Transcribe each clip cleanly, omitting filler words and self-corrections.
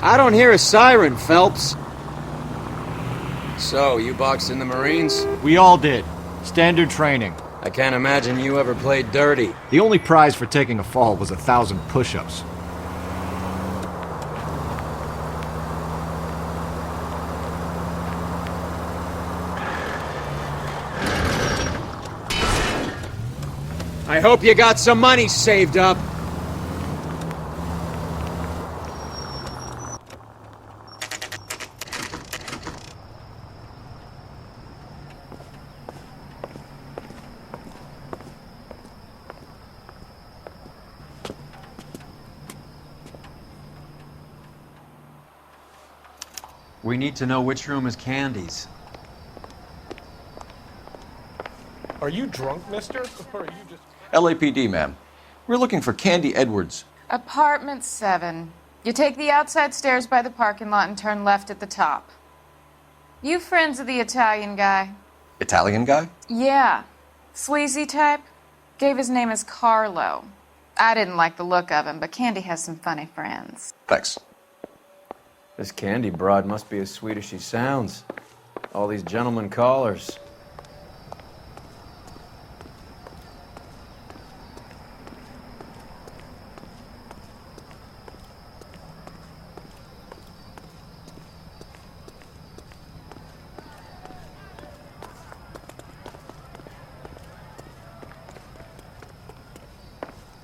I don't hear a siren, Phelps. So, you boxed in the Marines? We all did. Standard training. I can't imagine you ever played dirty. The only prize for taking a fall was 1,000 push-ups. I hope you got some money saved up. We need to know which room is Candy's. Are you drunk, mister? Or are you just... LAPD, ma'am. We're looking for Candy Edwards. Apartment 7. You take the outside stairs by the parking lot and turn left at the top. You friends of the Italian guy? Italian guy? Yeah. Sleazy type? Gave his name as Carlo. I didn't like the look of him, but Candy has some funny friends. Thanks. This Candy broad must be as sweet as she sounds. All these gentlemen callers.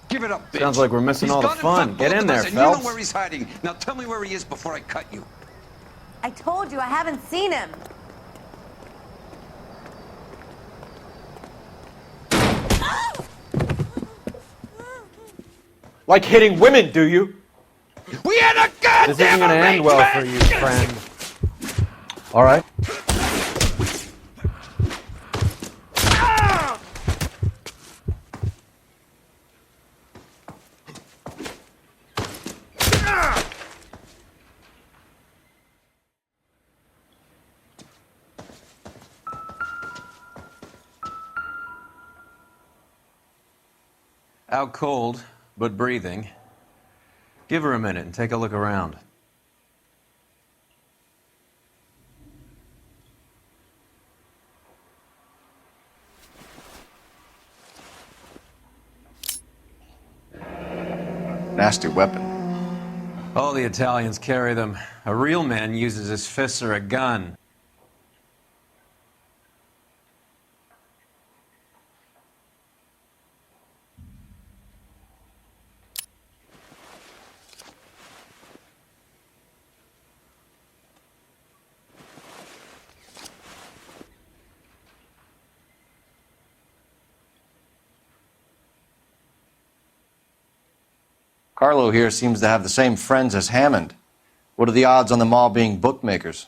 Give it up, bitch. Sounds like we're missing all the fun. Get in there, Phelps. Phelps. You know where he's hiding. Now tell me where he is before I cut you. I told you, I haven't seen him. Like hitting women, do you? We had a goddamn This isn't gonna end well for you, friend. All right. Out cold, but breathing. Give her a minute and take a look around. Nasty weapon. All the Italians carry them. A real man uses his fists or a gun. Carlo here seems to have the same friends as Hammond. What are the odds on them all being bookmakers?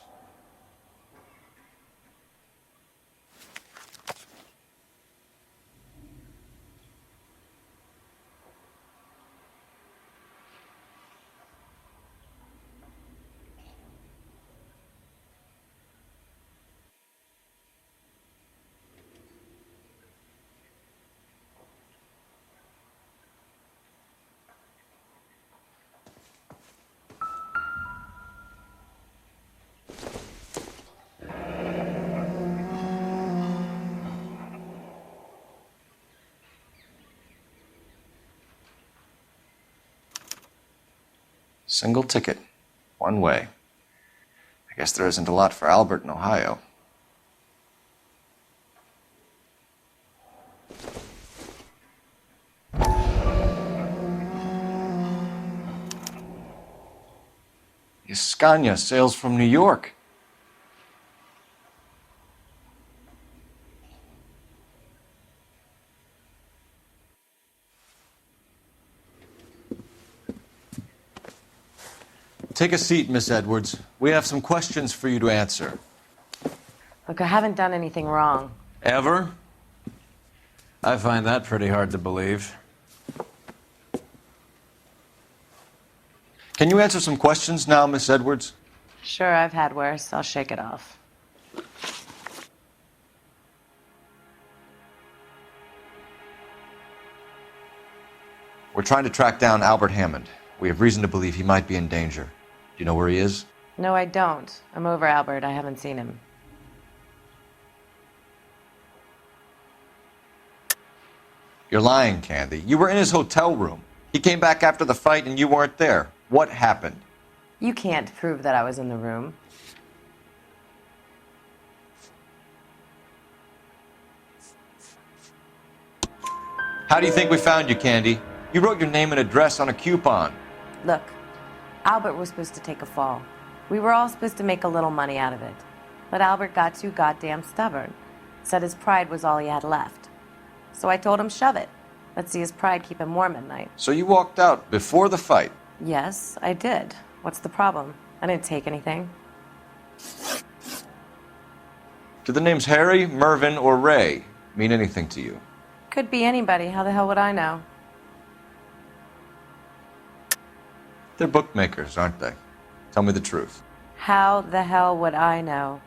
Single ticket, one way. I guess there isn't a lot for Albert in Ohio. Scania sails from New York. Take a seat, Miss Edwards. We have some questions for you to answer. Look, I haven't done anything wrong. Ever? I find that pretty hard to believe. Can you answer some questions now, Miss Edwards? Sure, I've had worse. I'll shake it off. We're trying to track down Albert Hammond. We have reason to believe he might be in danger. you know where he is? No, I don't. I'm over Albert. I haven't seen him. You're lying, Candy. You were in his hotel room. He came back after the fight and you weren't there. What happened? You can't prove that I was in the room. How do you think we found you, Candy? You wrote your name and address on a coupon. Look, Albert was supposed to take a fall. We were all supposed to make a little money out of it. But Albert got too goddamn stubborn. Said his pride was all he had left. So I told him shove it. Let's see his pride keep him warm at night. So you walked out before the fight? Yes, I did. What's the problem? I didn't take anything. Do the names Harry, Mervyn, or Ray mean anything to you? Could be anybody. How the hell would I know? They're bookmakers, aren't they? Tell me the truth. How the hell would I know?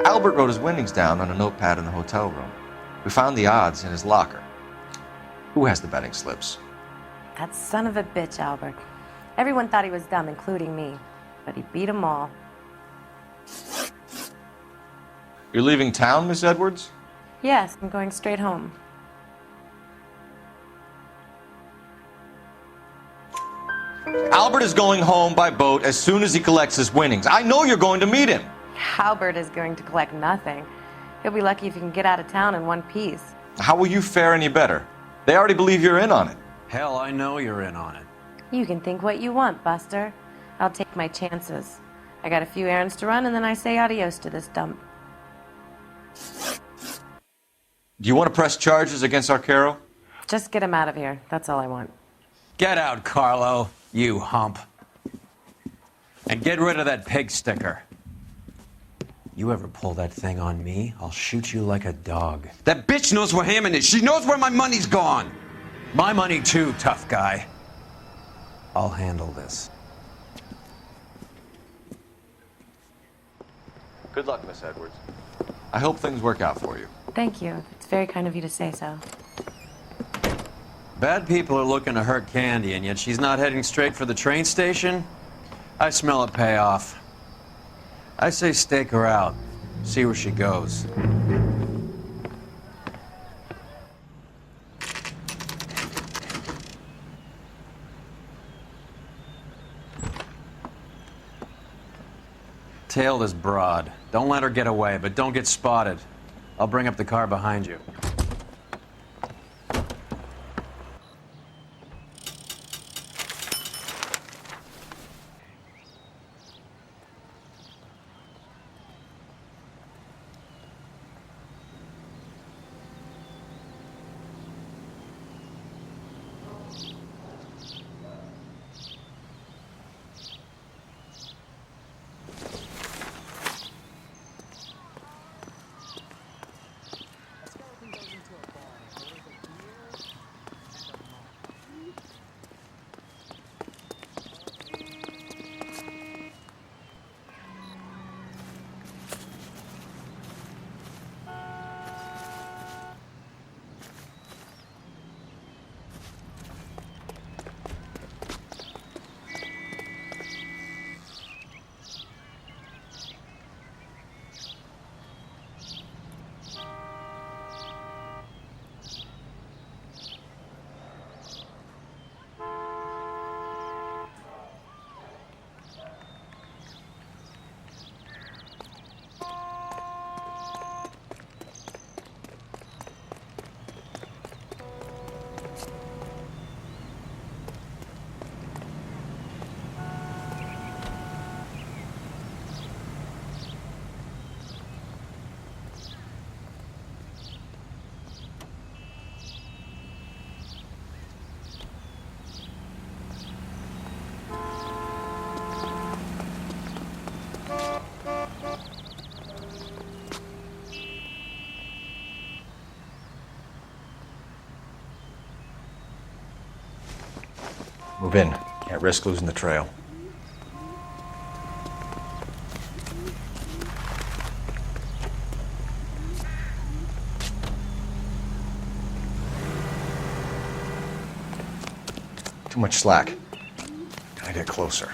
Albert wrote his winnings down on a notepad in the hotel room. We found the odds in his locker. Who has the betting slips? That son of a bitch, Albert. Everyone thought he was dumb, including me. But he beat them all. You're leaving town, Miss Edwards? Yes, I'm going straight home. Albert is going home by boat as soon as he collects his winnings. I know you're going to meet him. Albert is going to collect nothing. He'll be lucky if he can get out of town in one piece. How will you fare any better? They already believe you're in on it. Hell, I know you're in on it. You can think what you want, Buster. I'll take my chances. I got a few errands to run, and then I say adios to this dump. Do you want to press charges against Arcaro? Just get him out of here. That's all I want. Get out, Carlo, you hump. And get rid of that pig sticker. You ever pull that thing on me, I'll shoot you like a dog. That bitch knows where Hammond is. She knows where my money's gone. My money too, tough guy. I'll handle this. Good luck, Miss Edwards. I hope things work out for you. Thank you. It's very kind of you to say so. Bad people are looking to hurt Candy, and yet she's not heading straight for the train station? I smell a payoff. I say stake her out. See where she goes. Tail this broad. Don't let her get away, but don't get spotted. I'll bring up the car behind you. Move in. Can't risk losing the trail. Too much slack. Gotta get closer.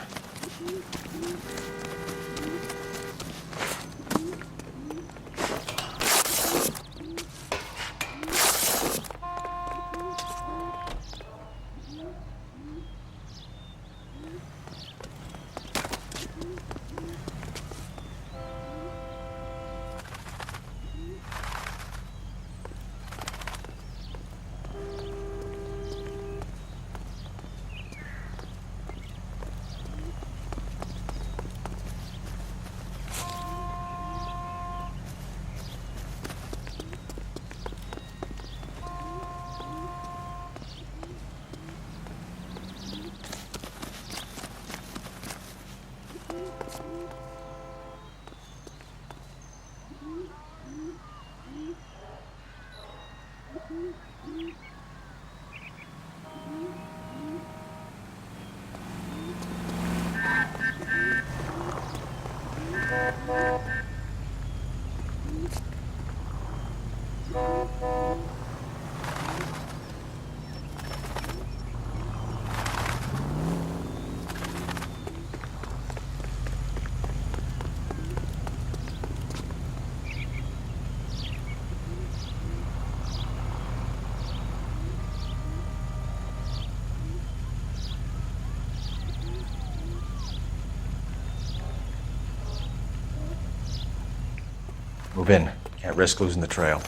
Move in. Can't risk losing the trail.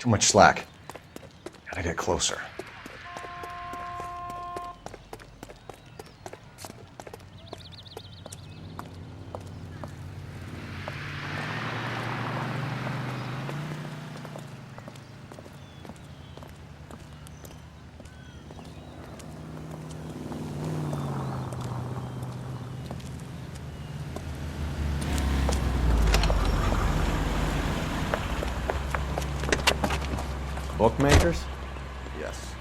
Too much slack. Gotta get closer. Bookmakers? Yes.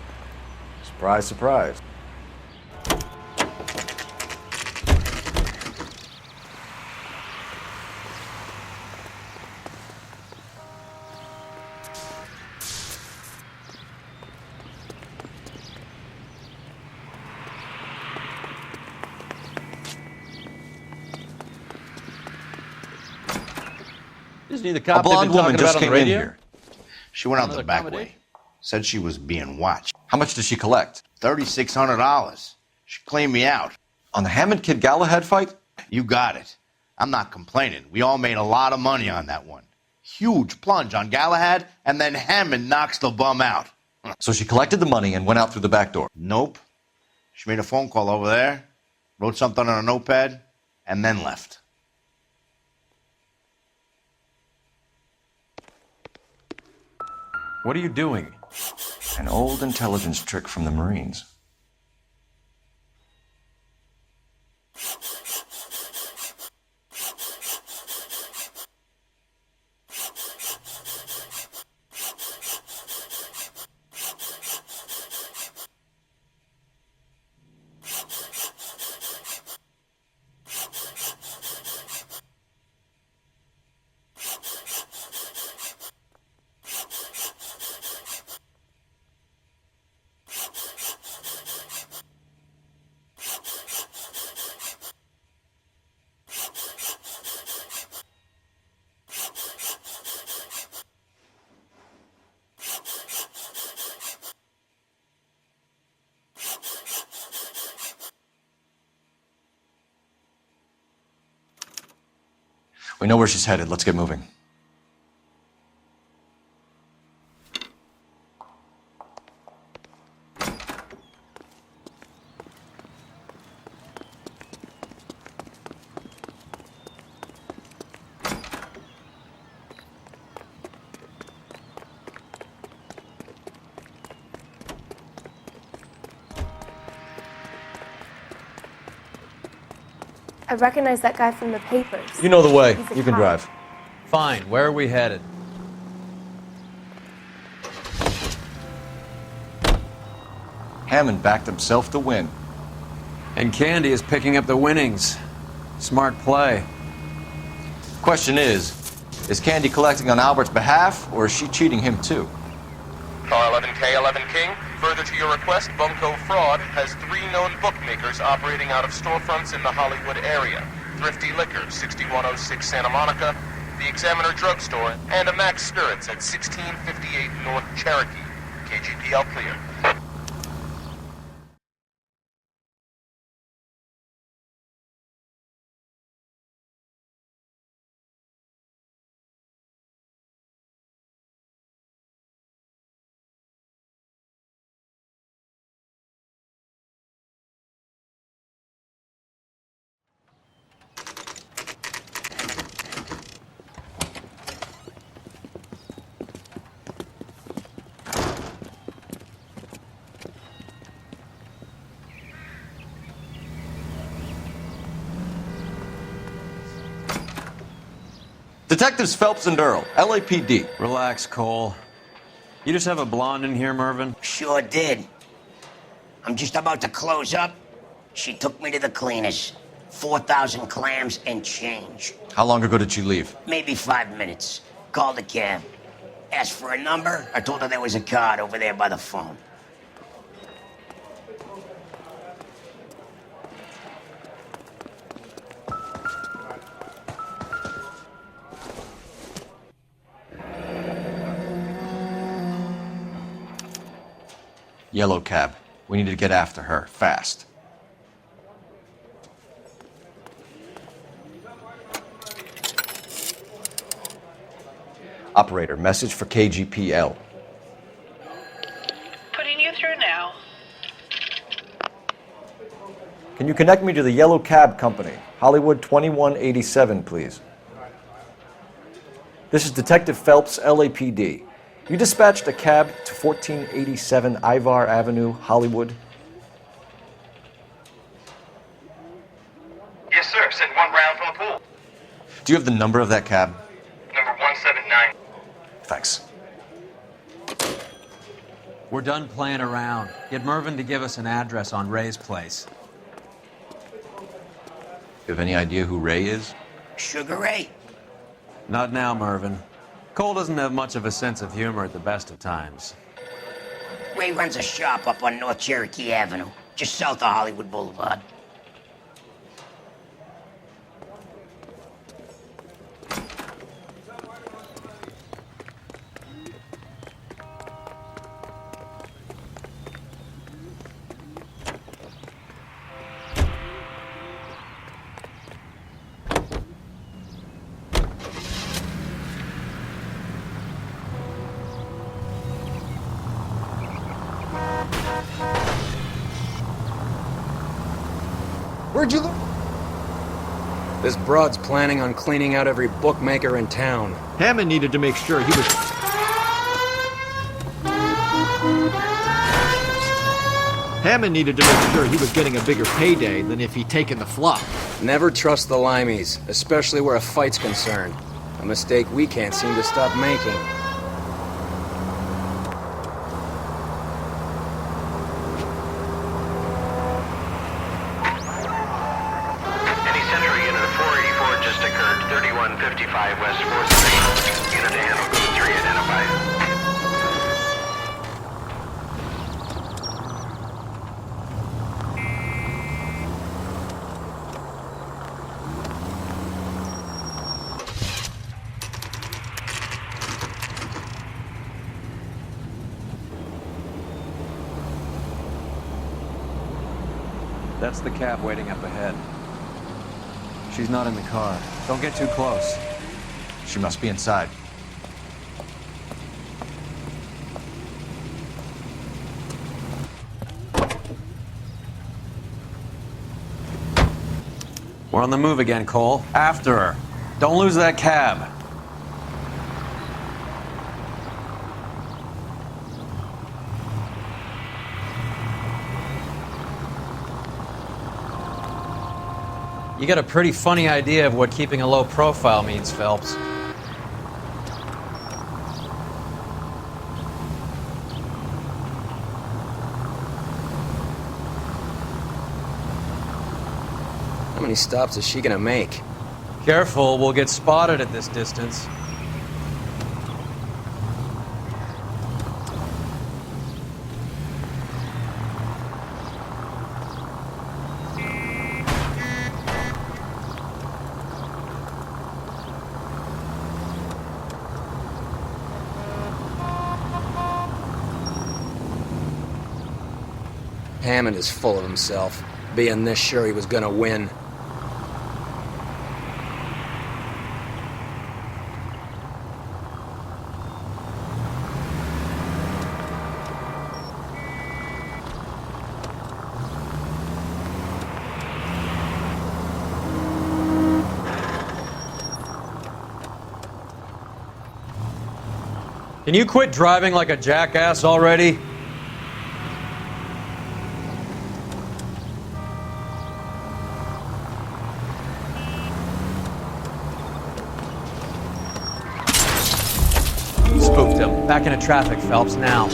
Surprise, surprise. Isn't he the A cop they've blonde been woman talking just about on the came in radio? here. She went out Another the back accommodation? way. Said she was being watched. How much did she collect? $3,600. She cleaned me out. On the Hammond Kid Galahad fight? You got it. I'm not complaining. We all made a lot of money on that one. Huge plunge on Galahad, and then Hammond knocks the bum out. So she collected the money and went out through the back door. Nope. She made a phone call over there, wrote something on a notepad, and then left. What are you doing? An old intelligence trick from the Marines. We know where she's headed. Let's get moving. I recognize that guy from the papers. You know the way. He's a You can cop. drive. Fine, where are we headed? Hammond backed himself to win. And Candy is picking up the winnings. Smart play. Question is Candy collecting on Albert's behalf, or is she cheating him too? Car 11K, 11 King. Further to your request, Bunko Fraud has 3 known bookmakers operating out of storefronts in the Hollywood area. Thrifty Liquor, 6106 Santa Monica, the Examiner Drugstore, and a Max Spirits at 1658 North Cherokee. KGPL clear. Detectives Phelps and Earl, LAPD. Relax, Cole. You just have a blonde in here, Mervyn? Sure did. I'm just about to close up. She took me to the cleaners. 4,000 clams and change. How long ago did she leave? Maybe 5 minutes. Called a cab. Asked for a number. I told her there was a card over there by the phone. Yellow cab. We need to get after her, fast. Operator, message for KGPL. Putting you through now. Can you connect me to the Yellow Cab Company, Hollywood 2187, please? This is Detective Phelps, LAPD. You dispatched a cab to 1487 Ivar Avenue, Hollywood. Yes, sir. Send 1 round from the pool. Do you have the number of that cab? Number 179. Thanks. We're done playing around. Get Mervyn to give us an address on Ray's place. You have any idea who Ray is? Sugar Ray? Not now, Mervyn. Cole doesn't have much of a sense of humor at the best of times. Ray runs a shop up on North Cherokee Avenue, just south of Hollywood Boulevard. Where'd you look? This broad's planning on cleaning out every bookmaker in town. Hammond needed to make sure he was... Hammond needed to make sure he was getting a bigger payday than if he'd taken the flop. Never trust the limeys, especially where a fight's concerned. A mistake we can't seem to stop making. Any Central unit of 484 just occurred, 3155 West 4th Street. Unit to handle code 3 identified. That's the cab waiting up ahead. She's not in the car. Don't get too close. She must be inside. We're on the move again, Cole. After her. Don't lose that cab. You got a pretty funny idea of what keeping a low profile means, Phelps. How many stops is she gonna make? Careful, we'll get spotted at this distance. Hammond is full of himself, being this sure he was gonna win. Can you quit driving like a jackass already? Spooked him. Back into traffic, Phelps, now.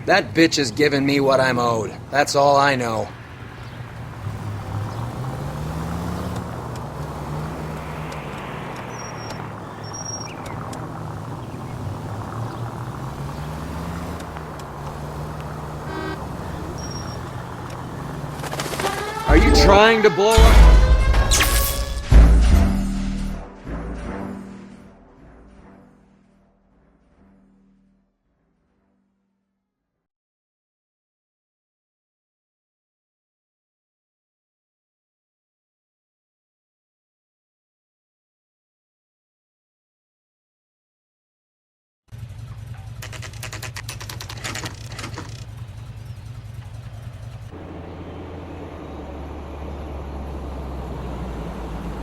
That bitch is giving me what I'm owed. That's all I know. Are you trying to blow up?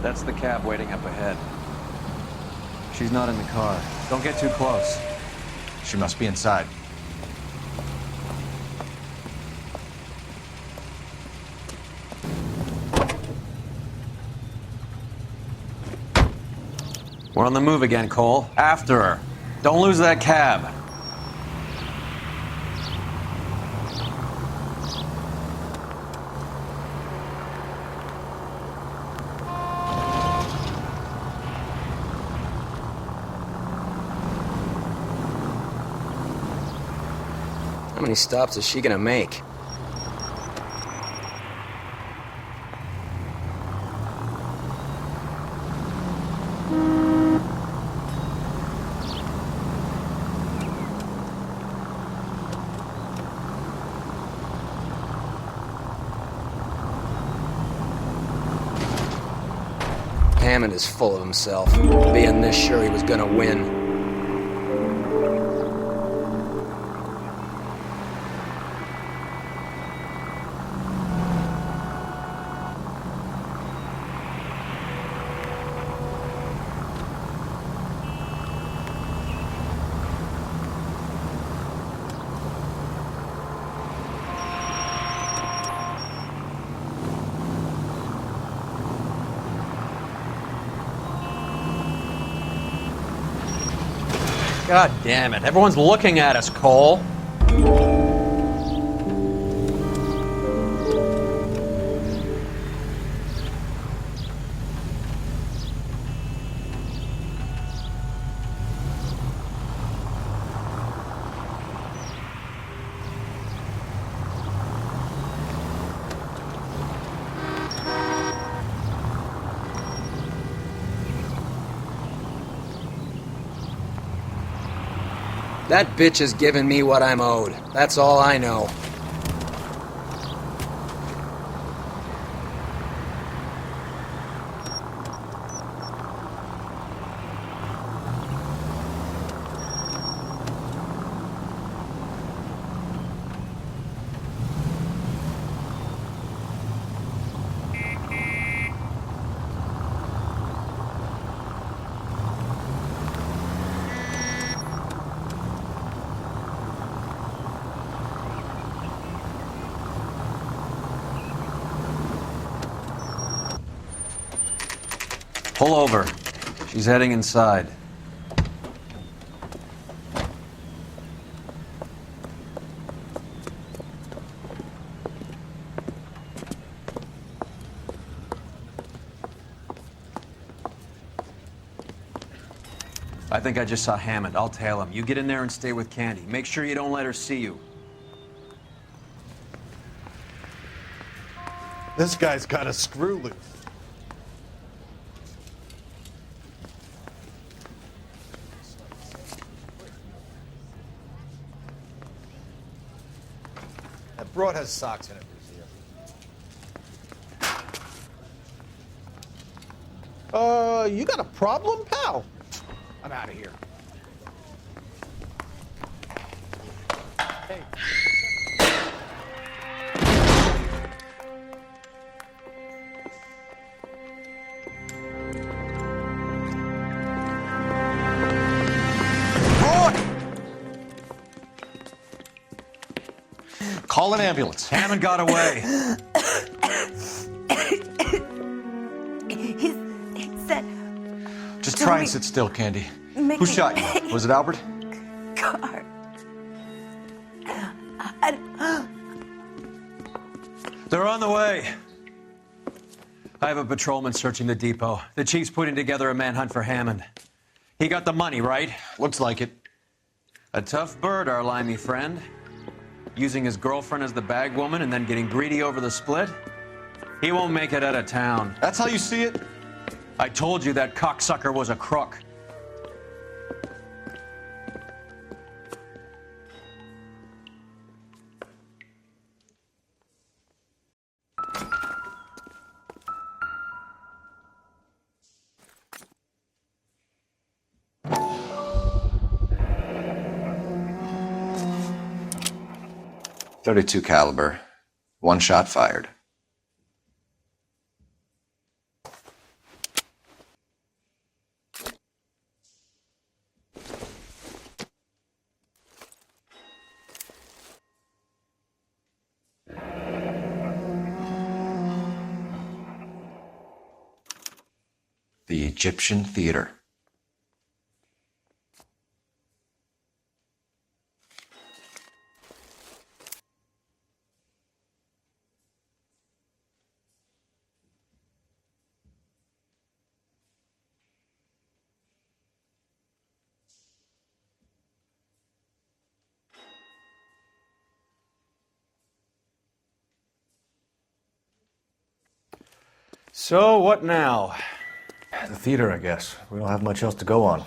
That's the cab waiting up ahead. She's not in the car. Don't get too close. She must be inside. We're on the move again, Cole. After her. Don't lose that cab. How many stops is she gonna make? Hammond is full of himself, being this sure he was gonna win. God damn it. Everyone's looking at us, Cole. That bitch has given me what I'm owed. That's all I know. Pull over. She's heading inside. I think I just saw Hammond. I'll tail him. You get in there and stay with Candy. Make sure you don't let her see you. This guy's got a screw loose. That broad has socks in it, Lucia. You got a problem, pal? I'm out of here. Hey. Call an ambulance. Hammond got away. He said... Just try and sit still, Candy. Who shot you? Was it Albert? Car. They're on the way. I have a patrolman searching the depot. The chief's putting together a manhunt for Hammond. He got the money, right? Looks like it. A tough bird, our limey friend. Using his girlfriend as the bag woman and then getting greedy over the split. He won't make it out of town. That's how you see it? I told you that cocksucker was a crook. .32 caliber. One shot fired. The Egyptian Theater. So, what now? The theater, I guess. We don't have much else to go on.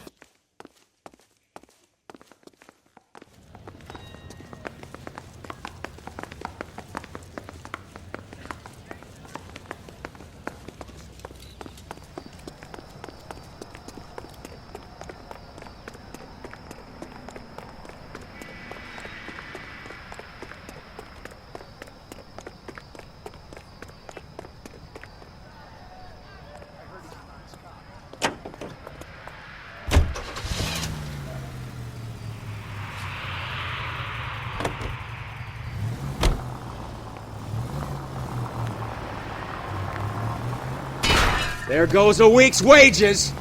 There goes a week's wages!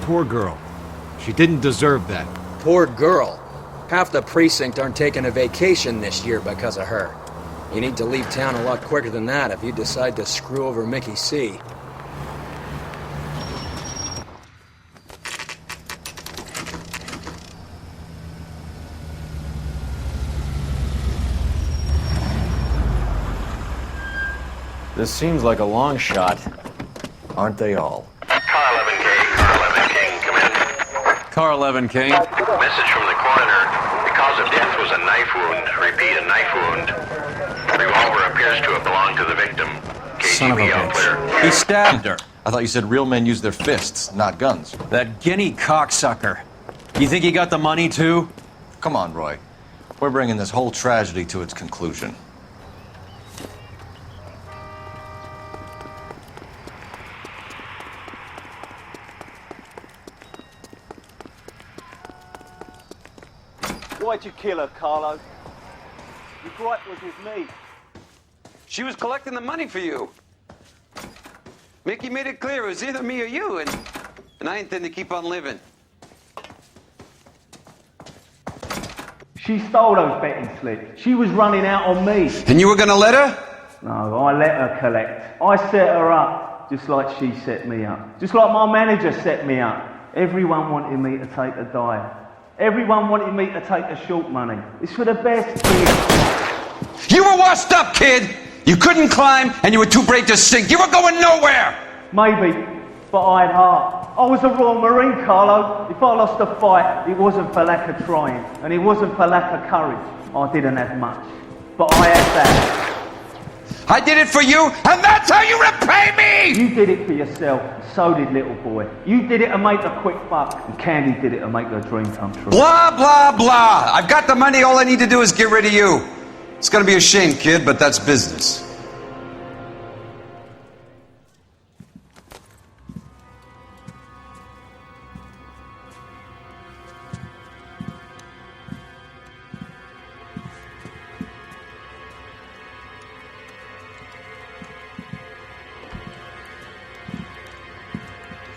poor girl. She didn't deserve that. Poor girl. Half the precinct aren't taking a vacation this year because of her. You need to leave town a lot quicker than that if you decide to screw over Mickey C. This seems like a long shot. Aren't they all? Car 11K, Car 11 King, come in. Car 11 King. Message from the coroner. The cause of death was a knife wound. Repeat, a knife wound. The revolver appears to have belonged to the victim. Son of a KGB all clear. bitch. He stabbed her. I thought you said real men use their fists, not guns. That guinea cocksucker. You think he got the money too? Come on, Roy. We're bringing this whole tragedy to its conclusion. Why'd you kill her, Carlo? Your gripe was with me. She was collecting the money for you. Mickey made it clear it was either me or you, and I intend to keep on living. She stole those betting slips. She was running out on me. And you were gonna let her? No, I let her collect. I set her up, just like she set me up. Just like my manager set me up. Everyone wanted me to take a dive. Everyone wanted me to take the short money. It's for the best, kid. You were washed up, kid! You couldn't climb, and you were too brave to sink. You were going nowhere! Maybe, but I had heart. I was a Royal Marine, Carlo. If I lost a fight, it wasn't for lack of trying, and it wasn't for lack of courage. I didn't have much, but I had that. I did it for you, and that's how you repay me! You did it for yourself, and so did little boy. You did it to make a quick buck, and Candy did it to make her dream come true. Blah, blah, blah. I've got the money. All I need to do is get rid of you. It's gonna be a shame, kid, but that's business.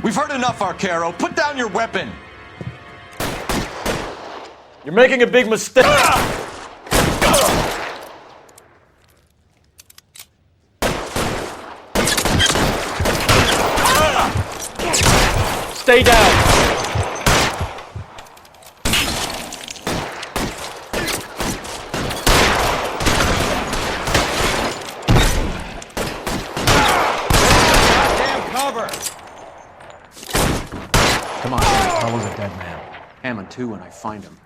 We've heard enough, Arcaro. Put down your weapon. You're making a big mistake. Stay down. Come on, Carlo's a dead man. Hammond too when I find him.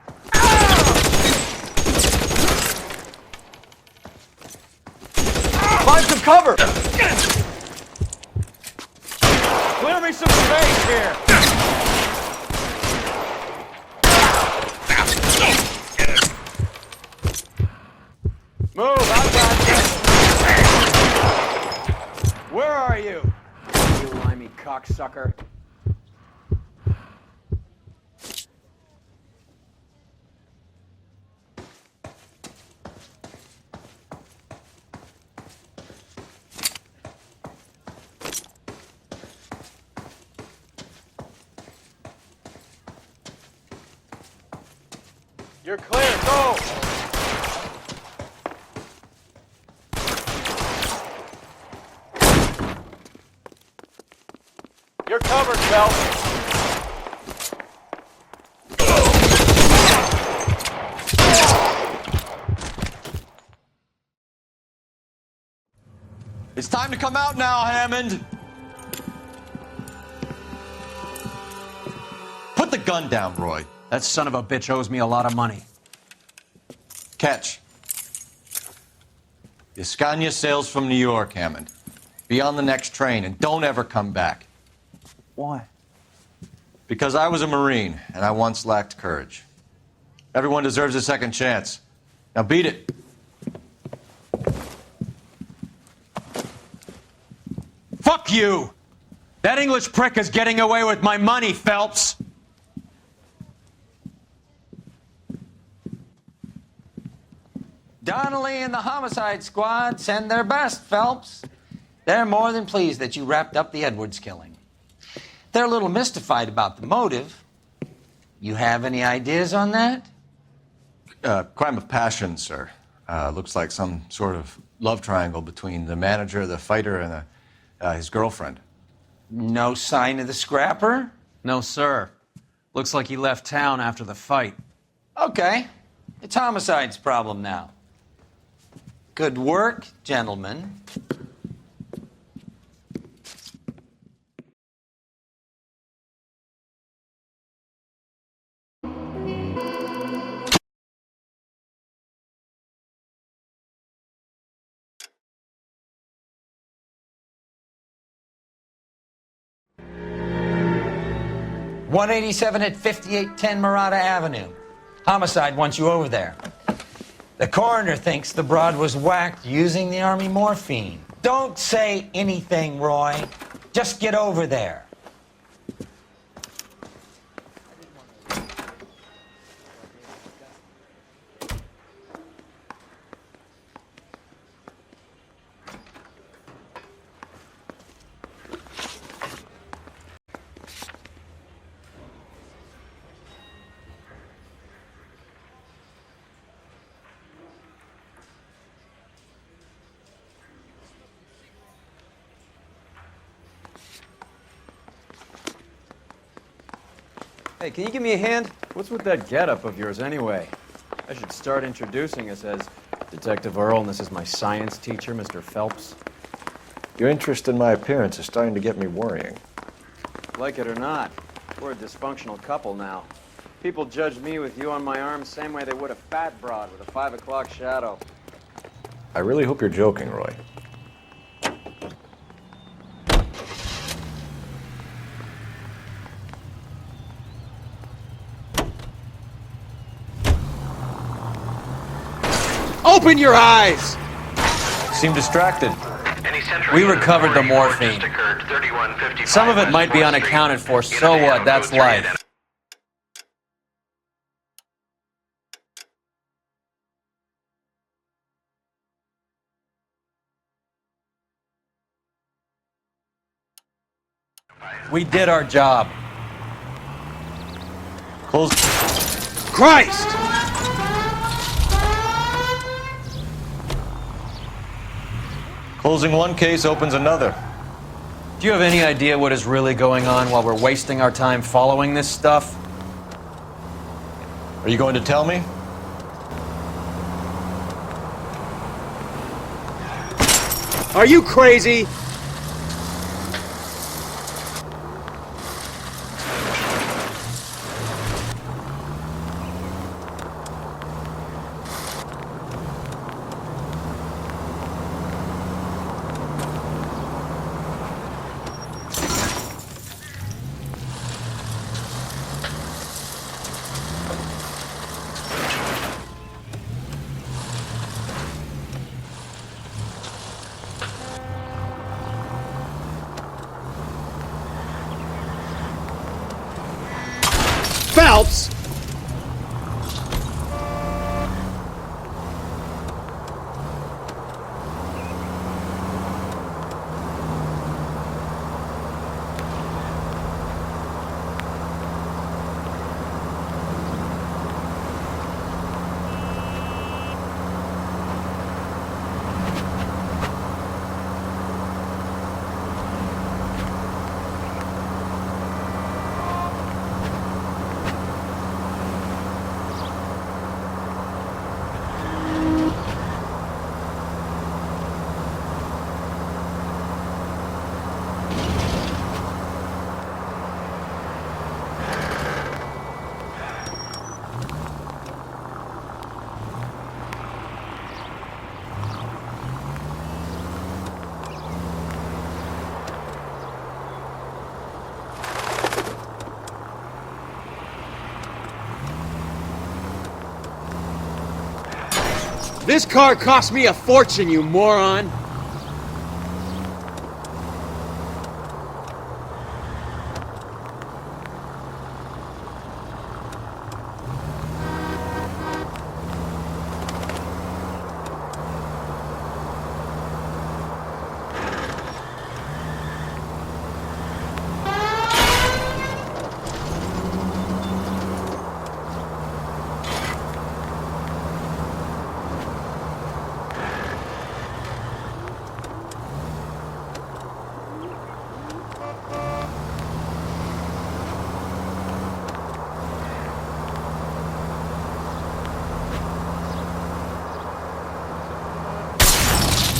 Find some cover. Clear me some space here. Move, I got you. Where are you? You limey cocksucker. You're clear, go! You're covered, Phelps. It's time to come out now, Hammond. Put the gun down, Roy. That son of a bitch owes me a lot of money. Catch. Yascania sails from New York, Hammond. Be on the next train and don't ever come back. Why? Because I was a Marine and I once lacked courage. Everyone deserves a second chance. Now beat it. Fuck you! That English prick is getting away with my money, Phelps! Donnelly and the homicide squad send their best, Phelps. They're more than pleased that you wrapped up the Edwards killing. they're a little mystified about the motive. You have any ideas on that? Crime of passion, sir. Looks like some sort of love triangle between the manager, the fighter, and his girlfriend. No sign of the scrapper? No, sir. Looks like he left town after the fight. Okay. It's homicide's problem now. Good work, gentlemen. .187 at 5810 Murata Avenue. Homicide wants you over there. The coroner thinks the broad was whacked using the army morphine. Don't say anything, Roy. Just get over there. Hey, can you give me a hand? What's with that getup of yours anyway? I should start introducing us as Detective Earl, and this is my science teacher, Mr. Phelps. Your interest in my appearance is starting to get me worrying. Like it or not, we're a dysfunctional couple now. People judge me with you on my arm the same way they would a fat broad with a 5 o'clock shadow. I really hope you're joking, Roy. Open your eyes! Seem distracted. We recovered the morphine. Some of it might be unaccounted for, so what? That's life. We did our job. Close. Christ! Closing one case opens another. Do you have any idea what is really going on while we're wasting our time following this stuff? Are you going to tell me? Are you crazy? Phelps! This car cost me a fortune, you moron!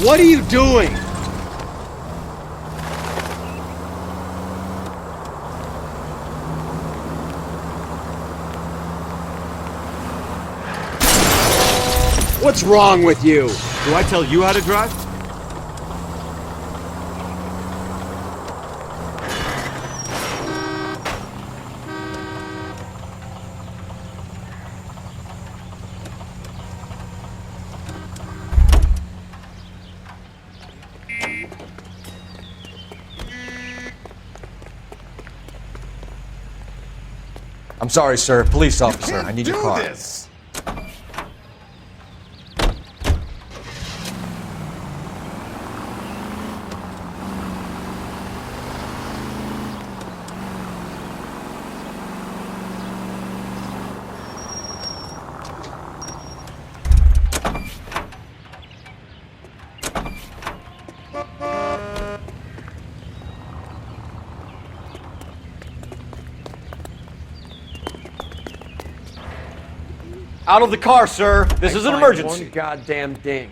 What are you doing? What's wrong with you? Do I tell you how to drive? I'm sorry, sir. Police officer, I need your car. This. Out of the car, sir. This is an emergency. One goddamn thing.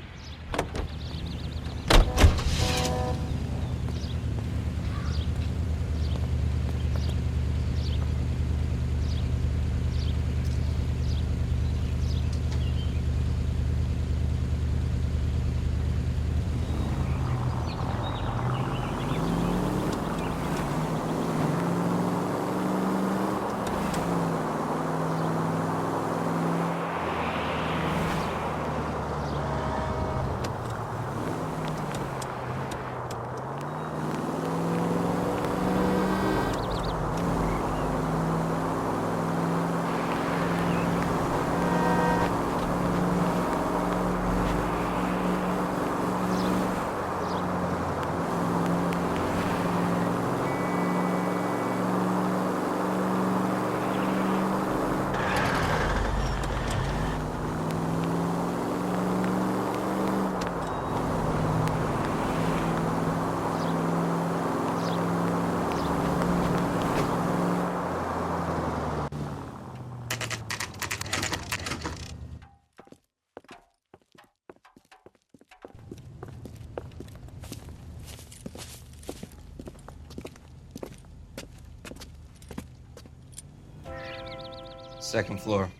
Second floor,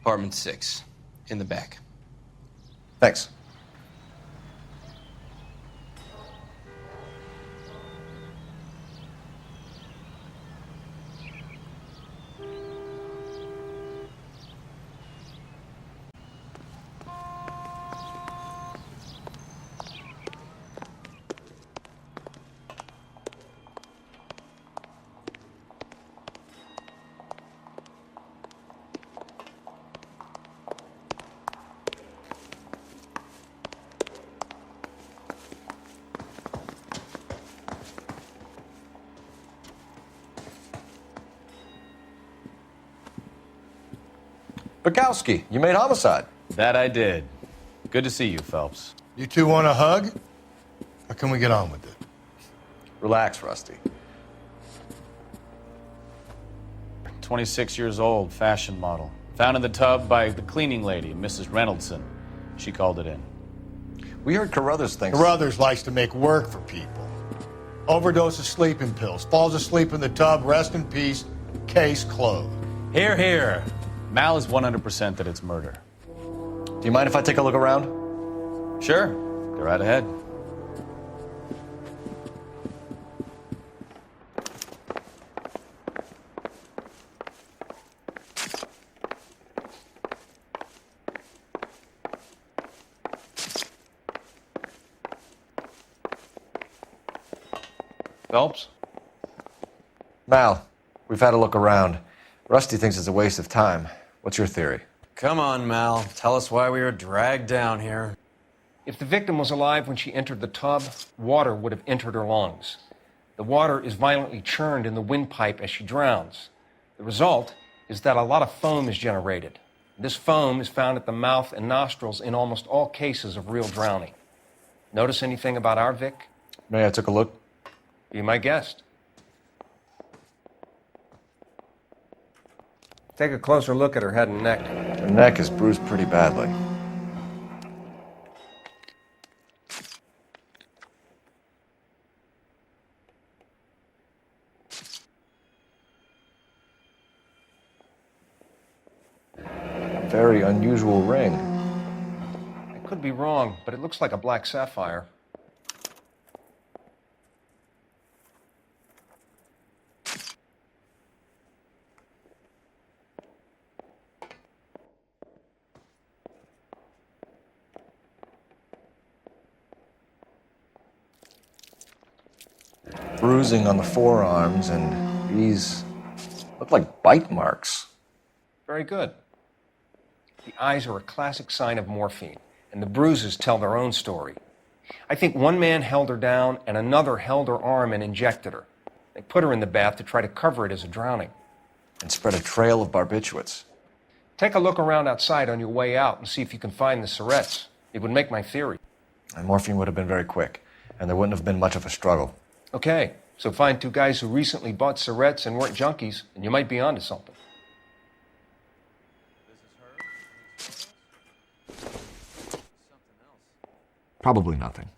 apartment 6, in the back. Thanks. Bukowski, you made homicide. That I did. Good to see you, Phelps. You two want a hug? Or can we get on with it? Relax, Rusty. 26 years old, fashion model. Found in the tub by the cleaning lady, Mrs. Reynoldson. She called it in. We heard Carruthers thinks... Carruthers likes to make work for people. Overdose of sleeping pills. Falls asleep in the tub. Rest in peace. Case closed. Here, here. Mal is 100% that it's murder. Do you mind if I take a look around? Sure. Go right ahead. Phelps? Mal, we've had a look around. Rusty thinks it's a waste of time. What's your theory? Come on, Mal. Tell us why we were dragged down here. If the victim was alive when she entered the tub, water would have entered her lungs. The water is violently churned in the windpipe as she drowns. The result is that a lot of foam is generated. This foam is found at the mouth and nostrils in almost all cases of real drowning. Notice anything about our Vic? May I took a look? Be my guest. Take a closer look at her head and neck. Her neck is bruised pretty badly. Very unusual ring. I could be wrong, but it looks like a black sapphire. Bruising on the forearms, and these look like bite marks. Very good. The eyes are a classic sign of morphine, and the bruises tell their own story. I think one man held her down and another held her arm and injected her. They put her in the bath to try to cover it as a drowning. And spread a trail of barbiturates. Take a look around outside on your way out and see if you can find the syrettes. It would make my theory. And morphine would have been very quick, and there wouldn't have been much of a struggle. Okay, so find two guys who recently bought syrettes and weren't junkies, and you might be onto something. Probably nothing.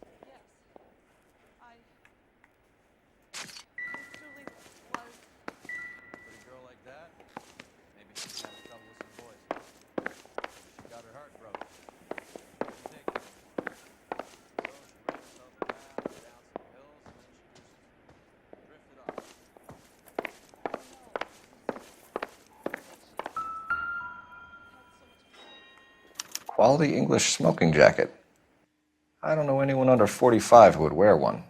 Quality English smoking jacket. I don't know anyone under 45 who would wear one.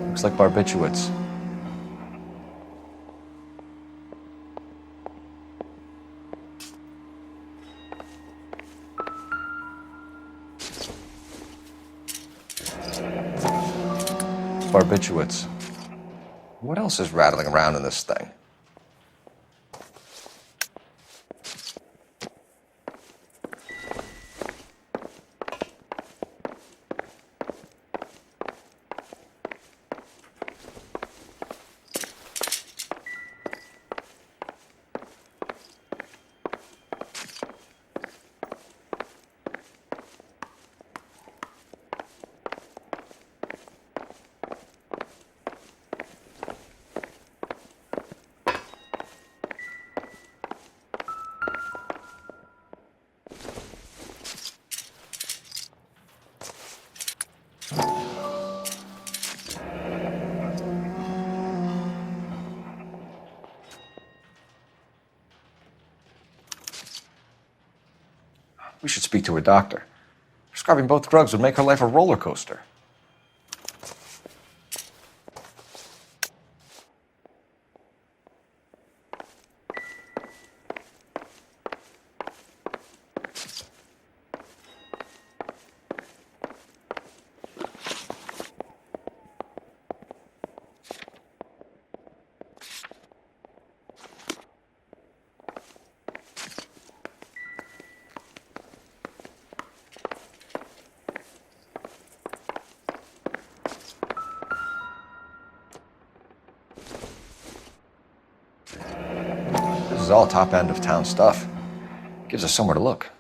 Looks like barbiturates. Barbiturates. What else is rattling around in this thing? We should speak to her doctor. Prescribing both drugs would make her life a roller coaster. This is all top end of town stuff. Gives us somewhere to look.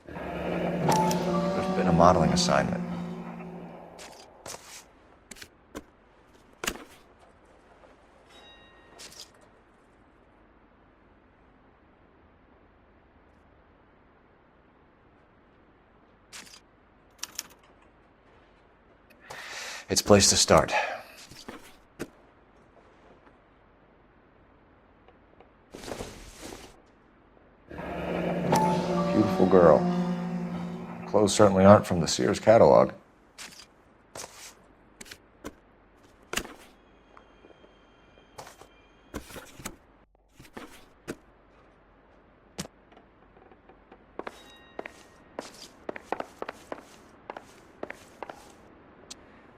There's been a modeling assignment. It's a place to start. Beautiful girl. Clothes certainly aren't from the Sears catalog.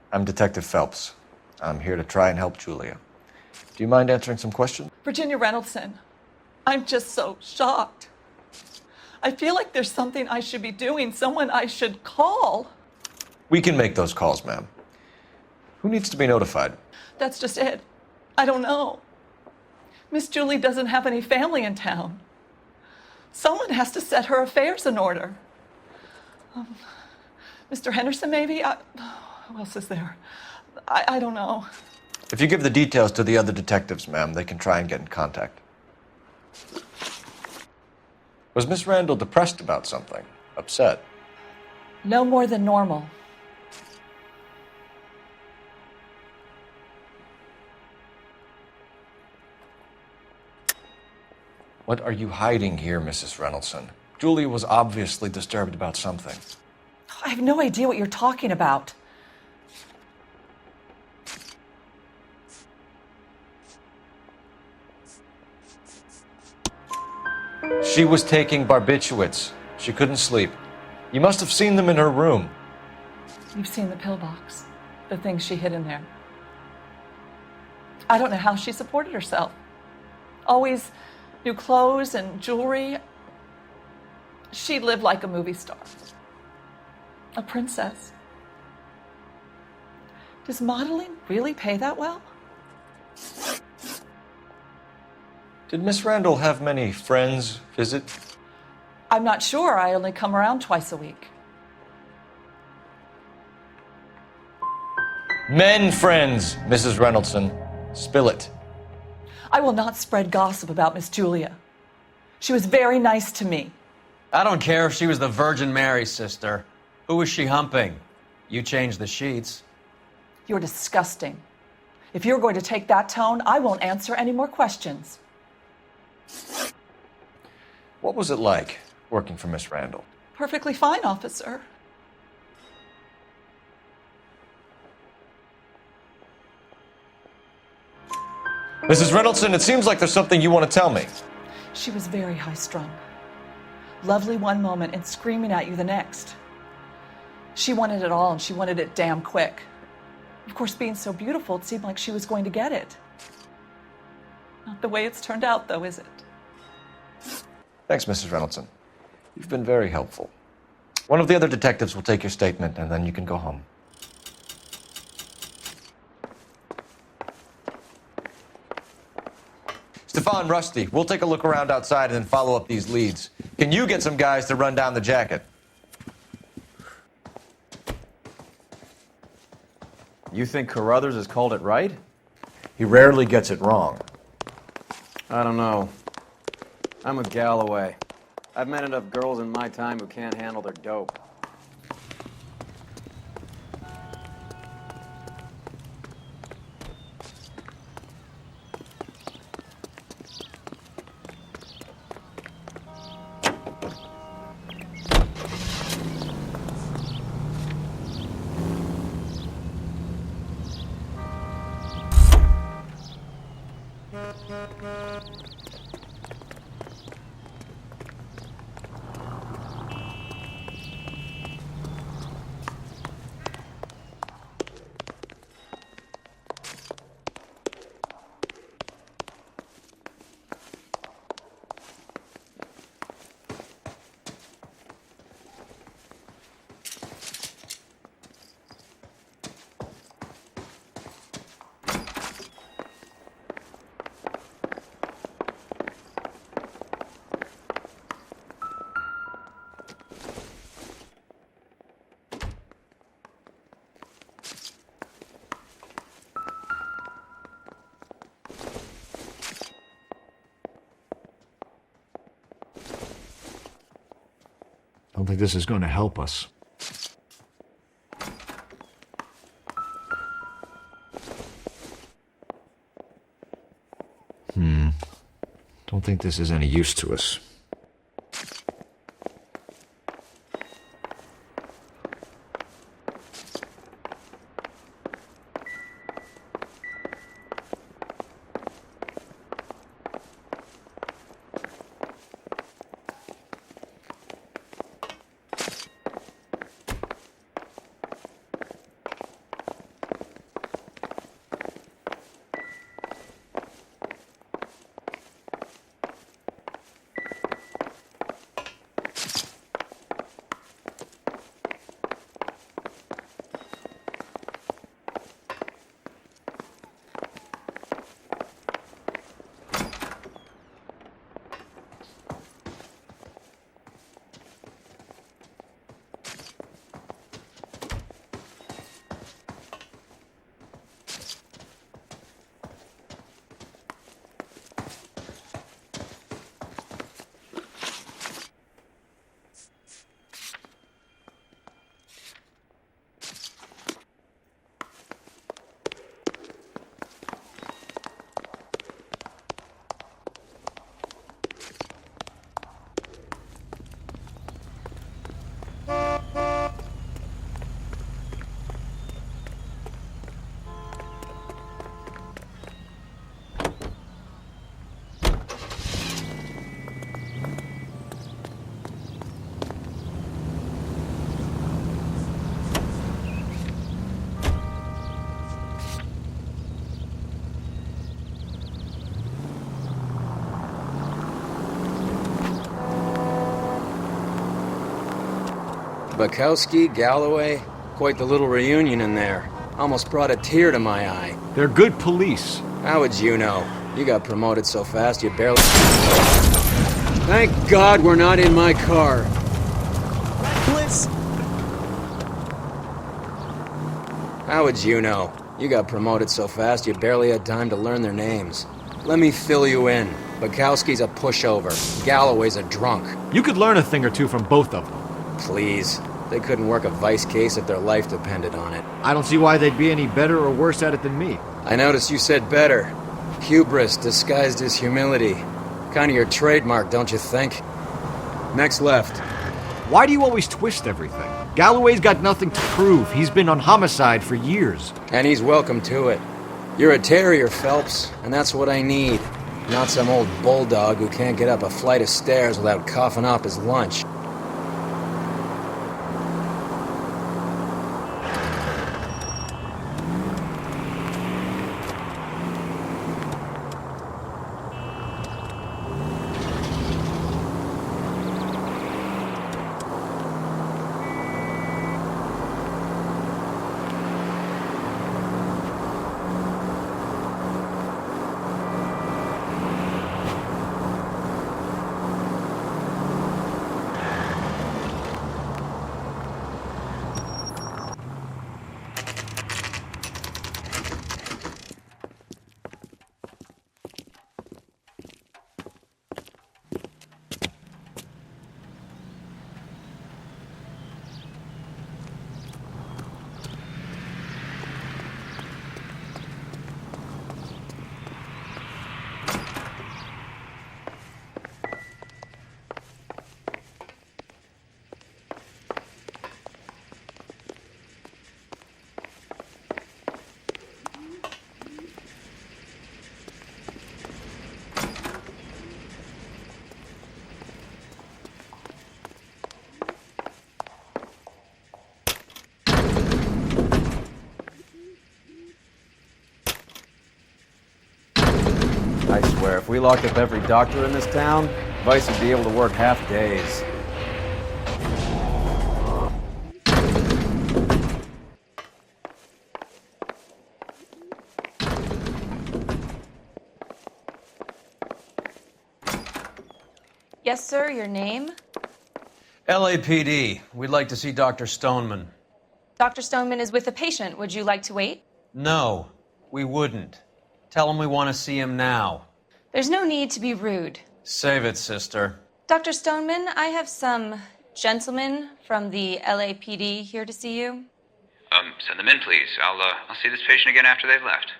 I'm Detective Phelps. I'm here to try and help Julia. Do you mind answering some questions? Virginia Reynoldson, I'm just so shocked. I feel like there's something I should be doing, someone I should call. We can make those calls, ma'am. Who needs to be notified? That's just it. I don't know. Miss Julie doesn't have any family in town. Someone has to set her affairs in order. Mr. Henderson, maybe? Who else is there? I don't know. If you give the details to the other detectives, ma'am, they can try and get in contact. Was Miss Randall depressed about something? Upset? No more than normal. What are you hiding here, Mrs. Reynoldson? Julie was obviously disturbed about something. I have no idea what you're talking about. She was taking barbiturates. She couldn't sleep. You must have seen them in her room. You've seen the pillbox, the things she hid in there. I don't know how she supported herself. Always new clothes and jewelry. She lived like a movie star. A princess. Does modeling really pay that well? Did Miss Randall have many friends visit? I'm not sure. I only come around twice a week. Men friends, Mrs. Reynoldson. Spill it. I will not spread gossip about Miss Julia. She was very nice to me. I don't care if she was the Virgin Mary's sister. Who was she humping? You changed the sheets. You're disgusting. If you're going to take that tone, I won't answer any more questions. What was it like working for Miss Randall? Perfectly fine, officer. Mrs. Reynoldson, it seems like there's something you want to tell me. She was very high-strung. Lovely one moment and screaming at you the next. She wanted it all, and she wanted it damn quick. Of course, being so beautiful, it seemed like she was going to get it. Not the way it's turned out, though, is it? Thanks, Mrs. Reynoldson. You've been very helpful. One of the other detectives will take your statement, and then you can go home. Stefan, Rusty, we'll take a look around outside and then follow up these leads. Can you get some guys to run down the jacket? You think Carruthers has called it right? He rarely gets it wrong. I don't know. I'm with Galloway. I've met enough girls in my time who can't handle their dope. I don't think this is going to help us. Don't think this is any use to us. Bukowski, Galloway, quite the little reunion in there. Almost brought a tear to my eye. They're good police. How would you know? You got promoted so fast you barely... Thank God we're not in my car. Bliss! How would you know? You got promoted so fast you barely had time to learn their names. Let me fill you in. Bukowski's a pushover. Galloway's a drunk. You could learn a thing or two from both of them. Please. They couldn't work a vice case if their life depended on it. I don't see why they'd be any better or worse at it than me. I noticed you said better. Hubris disguised as humility. Kind of your trademark, don't you think? Next left. Why do you always twist everything? Galloway's got nothing to prove. He's been on homicide for years. And he's welcome to it. You're a terrier, Phelps, and that's what I need. Not some old bulldog who can't get up a flight of stairs without coughing up his lunch. I swear, if we locked up every doctor in this town, Vice would be able to work half days. Yes, sir, your name? LAPD. We'd like to see Dr. Stoneman. Dr. Stoneman is with a patient. Would you like to wait? No, we wouldn't. Tell him we want to see him now. There's no need to be rude. Save it, sister. Dr. Stoneman, I have some gentlemen from the LAPD here to see you. Send them in, please. I'll see this patient again after they've left.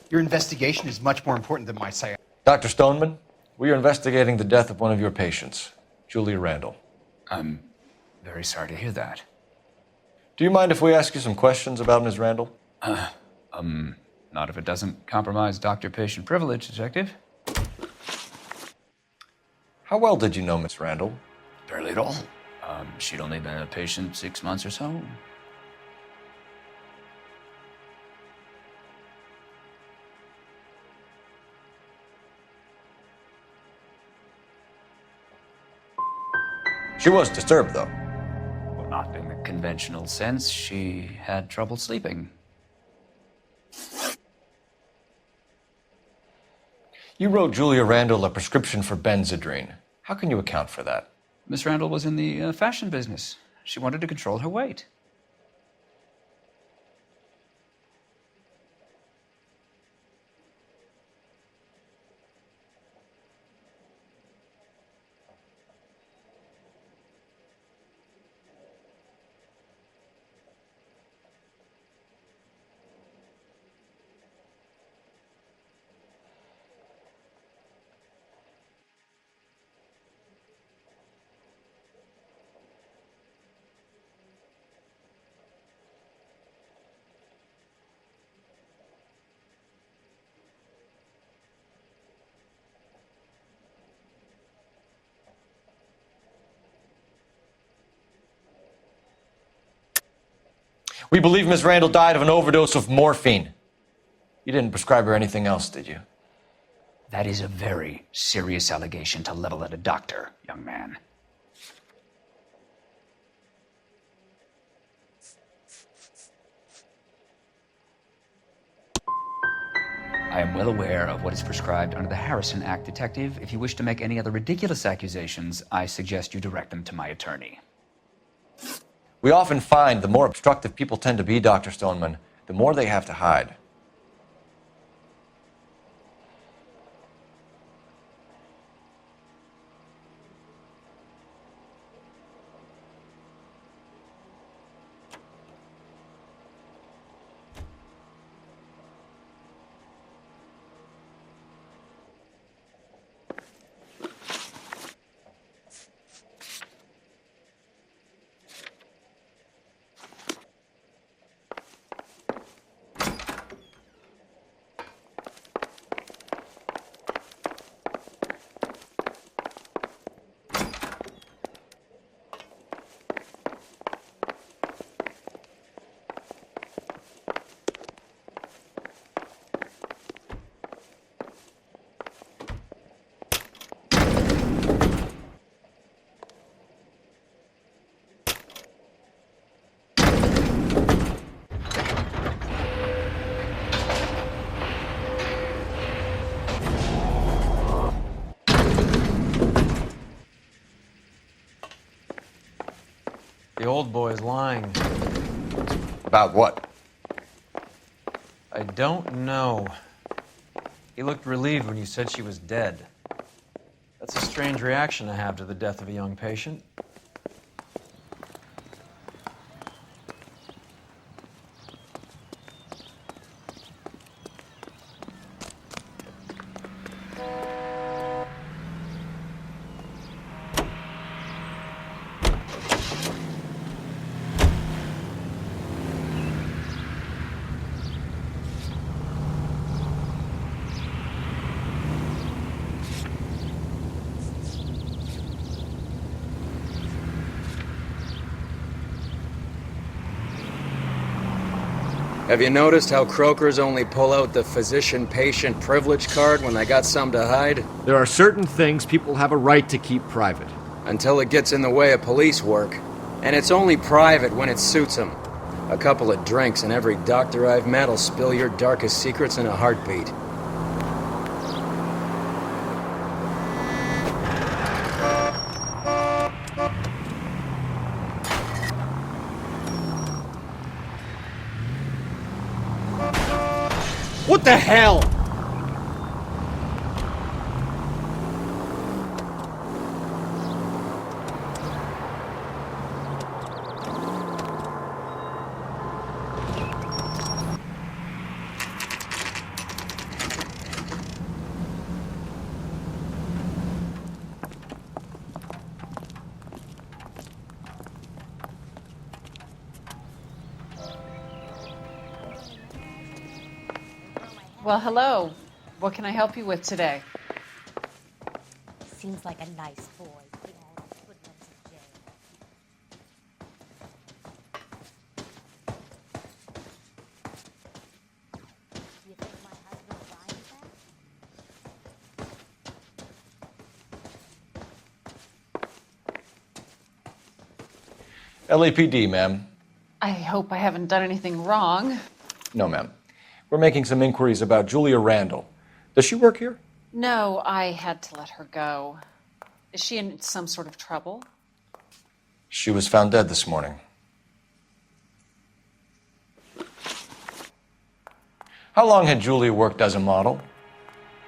Your investigation is much more important than my say. Dr. Stoneman, we are investigating the death of one of your patients, Julia Randall. I'm very sorry to hear that. Do you mind if we ask you some questions about Ms. Randall? Not if it doesn't compromise doctor-patient privilege, Detective. How well did you know Ms. Randall? Barely at all. She'd only been a patient 6 months or so. She was disturbed, though. Well, not in the conventional sense. She had trouble sleeping. You wrote Julia Randall a prescription for Benzedrine. How can you account for that? Miss Randall was in the fashion business. She wanted to control her weight. We believe Ms. Randall died of an overdose of morphine. You didn't prescribe her anything else, did you? That is a very serious allegation to level at a doctor, young man. I am well aware of what is prescribed under the Harrison Act, Detective. If you wish to make any other ridiculous accusations, I suggest you direct them to my attorney. We often find the more obstructive people tend to be, Dr. Stoneman, the more they have to hide. The old boy's lying. About what? I don't know. He looked relieved when you said she was dead. That's a strange reaction to have to the death of a young patient. Have you noticed how Croakers only pull out the physician-patient privilege card when they got something to hide? There are certain things people have a right to keep private. Until it gets in the way of police work. And it's only private when it suits them. A couple of drinks and every doctor I've met will spill your darkest secrets in a heartbeat. What the hell? Well, hello. What can I help you with today? Seems like a nice boy. Putting all these hoodlums in jail. Do you think my husband's lying to that? LAPD, ma'am. I hope I haven't done anything wrong. No, ma'am. We're making some inquiries about Julia Randall. Does she work here? No, I had to let her go. Is she in some sort of trouble? She was found dead this morning. How long had Julia worked as a model?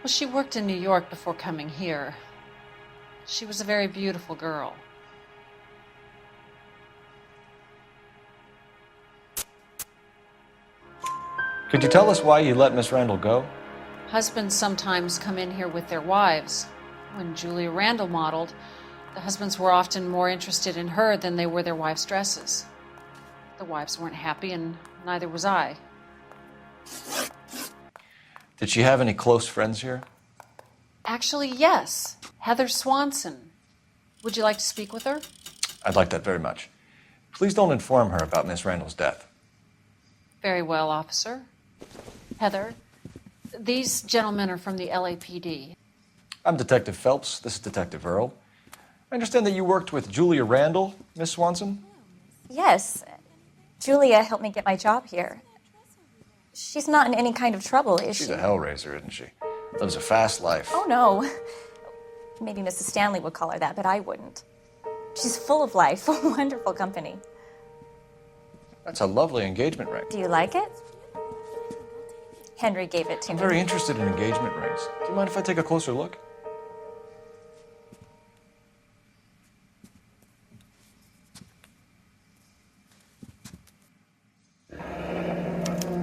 Well, she worked in New York before coming here. She was a very beautiful girl. Could you tell us why you let Miss Randall go? Husbands sometimes come in here with their wives. When Julia Randall modeled, the husbands were often more interested in her than they were their wives' dresses. The wives weren't happy, and neither was I. Did she have any close friends here? Actually, yes. Heather Swanson. Would you like to speak with her? I'd like that very much. Please don't inform her about Miss Randall's death. Very well, officer. Heather, These gentlemen are from the LAPD. I'm Detective Phelps. This is Detective Earl. I understand that you worked with Julia Randall, Miss Swanson? Yes. Julia helped me get my job here. She's not in any kind of trouble, is she? She's a hellraiser, isn't she? Lives a fast life. Oh, no. Maybe Mrs. Stanley would call her that, but I wouldn't. She's full of life, wonderful company. That's a lovely engagement ring. Do you like it? Henry gave it to I'm me. very interested in engagement rings. Do you mind if I take a closer look?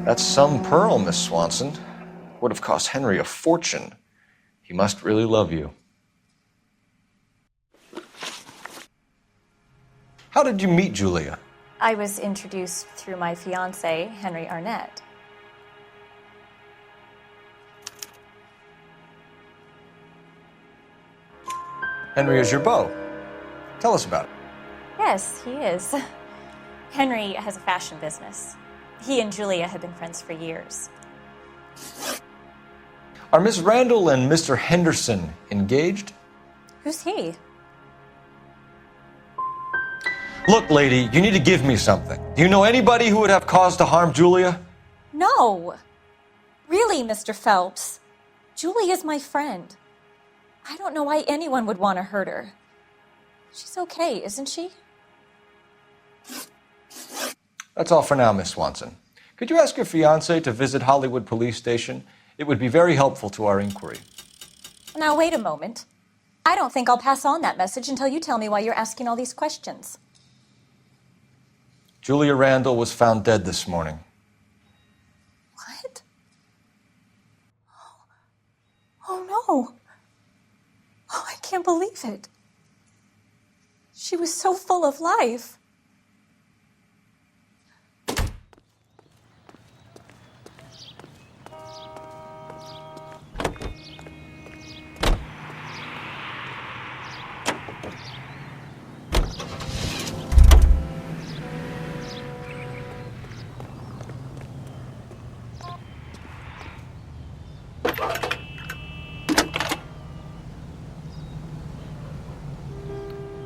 That's some pearl, Miss Swanson. Would have cost Henry a fortune. He must really love you. How did you meet Julia? I was introduced through my fiancé, Henry Arnett. Henry is your beau. Tell us about it. Yes, he is. Henry has a fashion business. He and Julia have been friends for years. Are Miss Randall and Mr. Henderson engaged? Who's he? Look, lady, you need to give me something. Do you know anybody who would have cause to harm Julia? No. Really, Mr. Phelps. Julia's my friend. I don't know why anyone would want to hurt her. She's okay, isn't she? That's all for now, Miss Swanson. Could you ask your fiancé to visit Hollywood Police Station? It would be very helpful to our inquiry. Now, wait a moment. I don't think I'll pass on that message until you tell me why you're asking all these questions. Julia Randall was found dead this morning. What? Oh, no. Oh, I can't believe it. She was so full of life.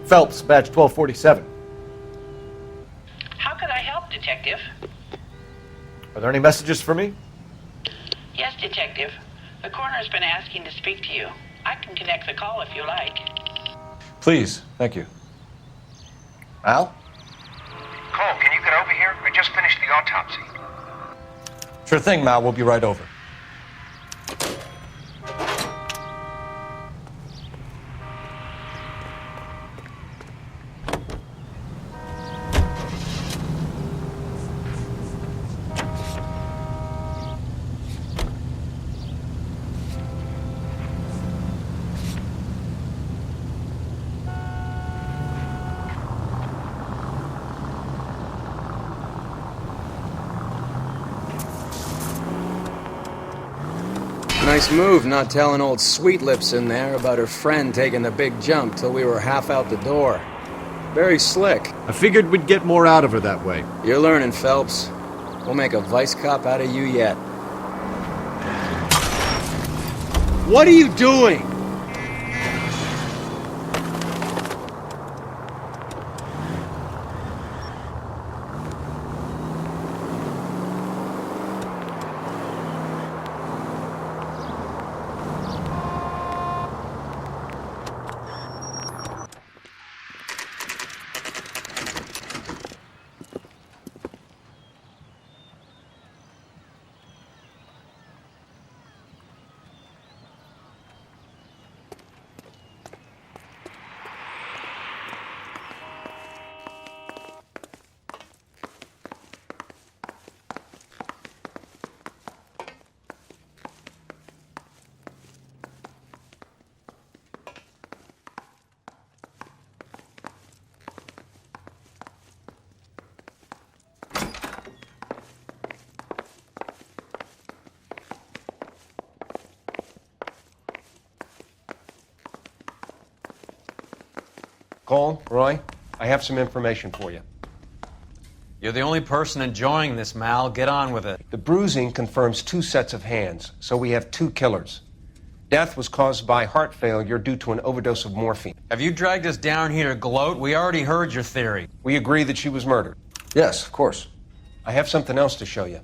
Phelps, badge 1247. How could I help, Detective? Are there any messages for me? Yes, Detective. The coroner's been asking to speak to you. I can connect the call if you like. Please, thank you. Al? Cole, can you get over here? I just finished the autopsy. Sure thing, Mal. We'll be right over. Nice move not telling old Sweet Lips in there about her friend taking the big jump till we were half out the door. Very slick. I figured we'd get more out of her that way. You're learning, Phelps. We'll make a vice cop out of you yet. What are you doing? Cole, Roy, I have some information for you. You're the only person enjoying this, Mal. Get on with it. The bruising confirms 2 sets of hands, so we have 2 killers. Death was caused by heart failure due to an overdose of morphine. Have you dragged us down here to gloat? We already heard your theory. We agree that she was murdered. Yes, of course. I have something else to show you.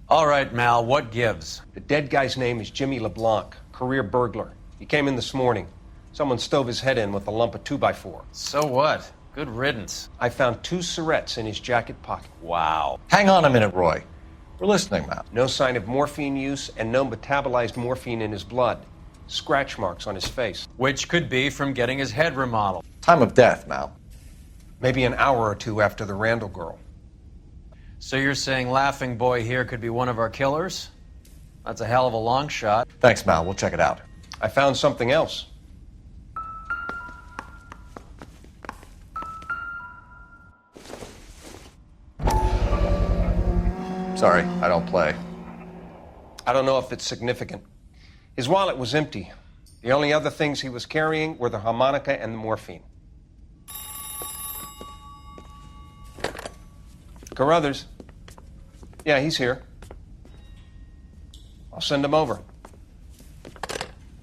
All right, Mal, what gives? The dead guy's name is Jimmy LeBlanc, career burglar. He came in this morning. Someone stove his head in with a lump of 2x4. So what? Good riddance. I found 2 cigarettes in his jacket pocket. Wow. Hang on a minute, Roy. We're listening, Mal. No sign of morphine use and no metabolized morphine in his blood. Scratch marks on his face. Which could be from getting his head remodeled. Time of death, Mal. Maybe an hour or 2 after the Randall girl. So you're saying Laughing Boy here could be one of our killers? That's a hell of a long shot. Thanks, Mal. We'll check it out. I found something else. Sorry, I don't play. I don't know if it's significant. His wallet was empty. The only other things he was carrying were the harmonica and the morphine. Carruthers. Yeah, he's here. I'll send him over.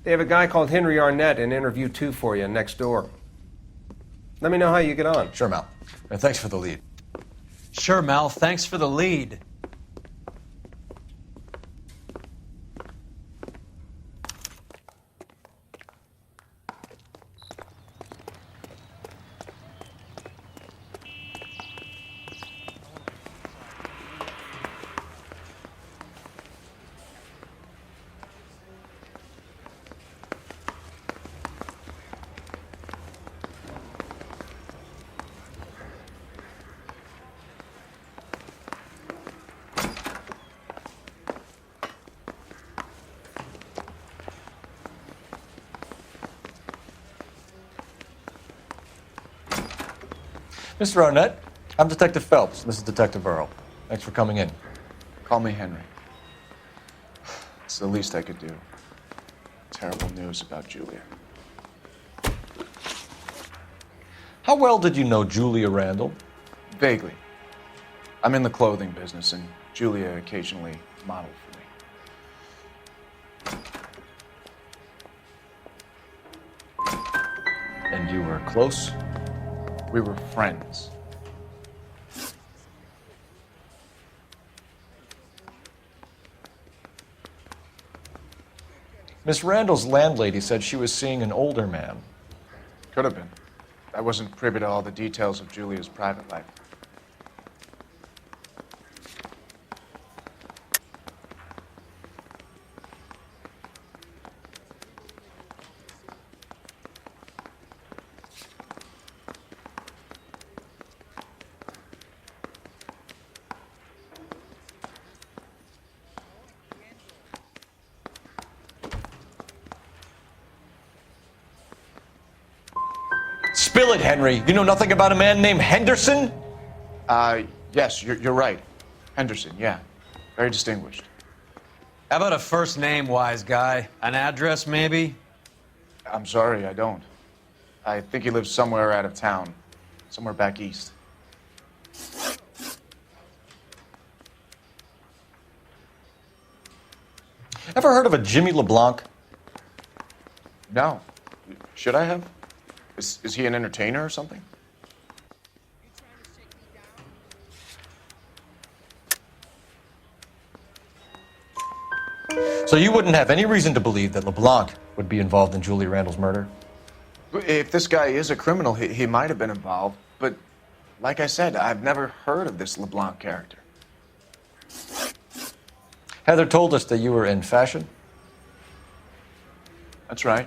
They have a guy called Henry Arnett in interview 2 for you next door. Let me know how you get on. Sure, Mal. And thanks for the lead. Sure, Mal. Thanks for the lead. Mr. Arnett, I'm Detective Phelps. This is Detective Earl. Thanks for coming in. Call me Henry. It's the least I could do. Terrible news about Julia. How well did you know Julia Randall? Vaguely. I'm in the clothing business, and Julia occasionally modeled for me. And you were close? We were friends. Miss Randall's landlady said she was seeing an older man. Could have been. I wasn't privy to all the details of Julia's private life. Spill it, Henry. You know nothing about a man named Henderson? Yes, you're right. Henderson, yeah. Very distinguished. How about a first name, wise guy? An address, maybe? I'm sorry, I don't. I think he lives somewhere out of town. Somewhere back east. Ever heard of a Jimmy LeBlanc? No. Should I have? Is he an entertainer or something? So you wouldn't have any reason to believe that LeBlanc would be involved in Julia Randall's murder? If this guy is a criminal, he might have been involved. But like I said, I've never heard of this LeBlanc character. Heather told us that you were in fashion. That's right.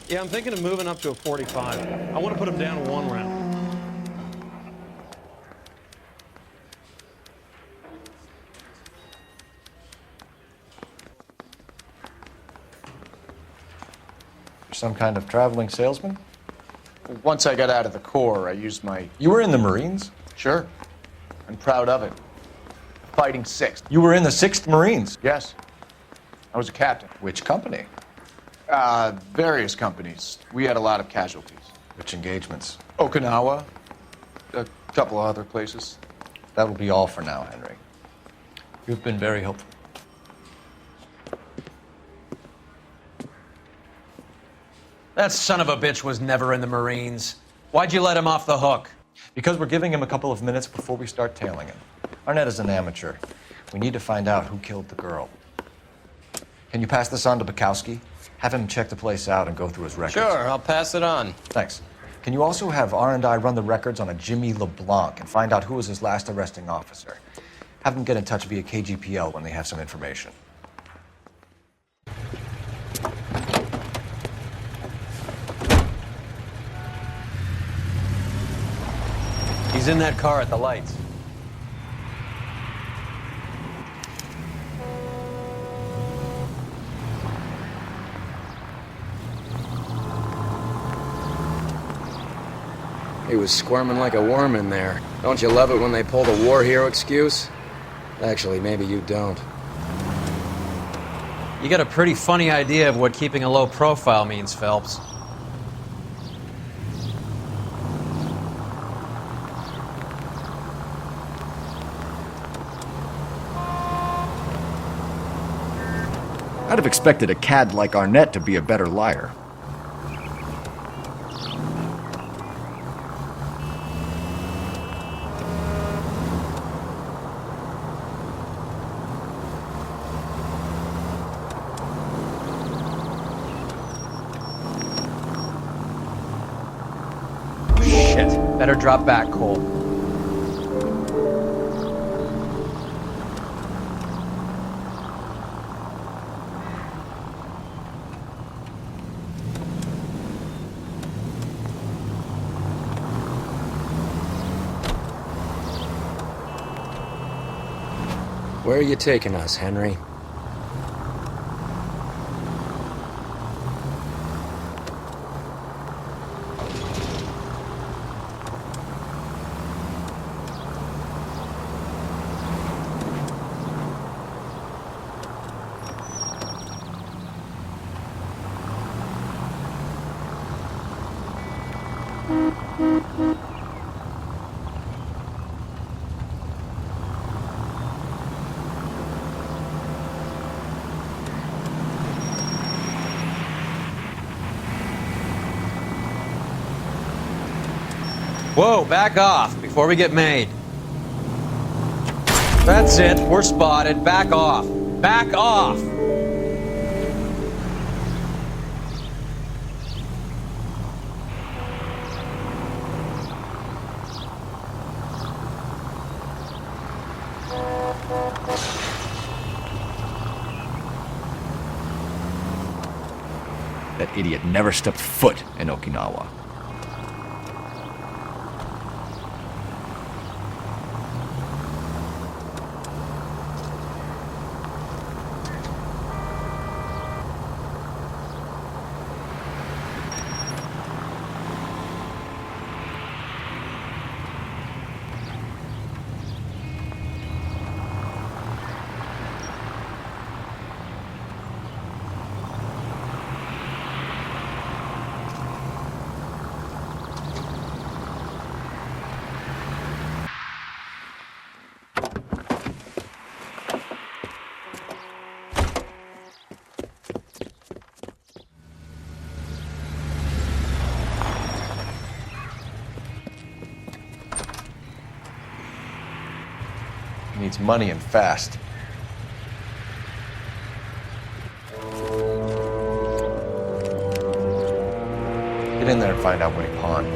Yeah, I'm thinking of moving up to a 45. I want to put him down 1 round. You're some kind of traveling salesman? Once I got out of the Corps, I used my... You were in the Marines? Sure. I'm proud of it. Fighting 6th. You were in the 6th Marines? Yes. I was a captain. Which company? Various companies. We had a lot of casualties. Which engagements? Okinawa. A couple of other places. That will be all for now, Henry. You've been very helpful. That son of a bitch was never in the Marines. Why'd you let him off the hook? Because we're giving him a couple of minutes before we start tailing him. Arnett is an amateur. We need to find out who killed the girl. Can you pass this on to Bukowski? Have him check the place out and go through his records. Sure, I'll pass it on. Thanks. Can you also have R&I run the records on a Jimmy LeBlanc and find out who was his last arresting officer? Have them get in touch via KGPL when they have some information. He's in that car at the lights. He was squirming like a worm in there. Don't you love it when they pull the war hero excuse? Actually, maybe you don't. You got a pretty funny idea of what keeping a low profile means, Phelps. I'd have expected a cad like Arnett to be a better liar. Shit. Better drop back, Cole. Where are you taking us, Henry? Whoa, back off before we get made. That's it, we're spotted. Back off. Back off! That idiot never stepped foot in Okinawa. He needs money and fast. Get in there and find out what he pawned.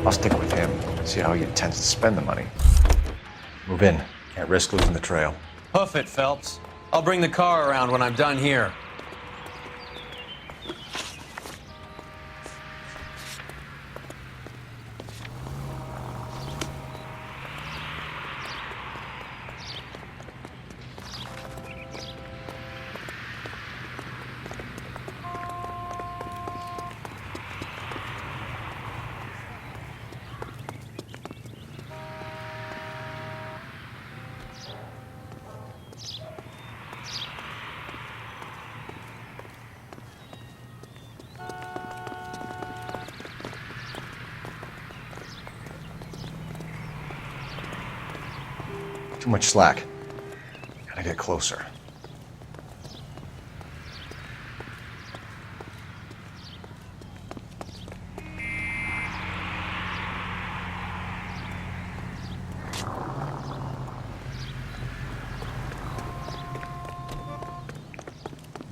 I'll stick with him and see how he intends to spend the money. Move in. Can't risk losing the trail. Hoof it, Phelps. I'll bring the car around when I'm done here. Too much slack. Gotta get closer.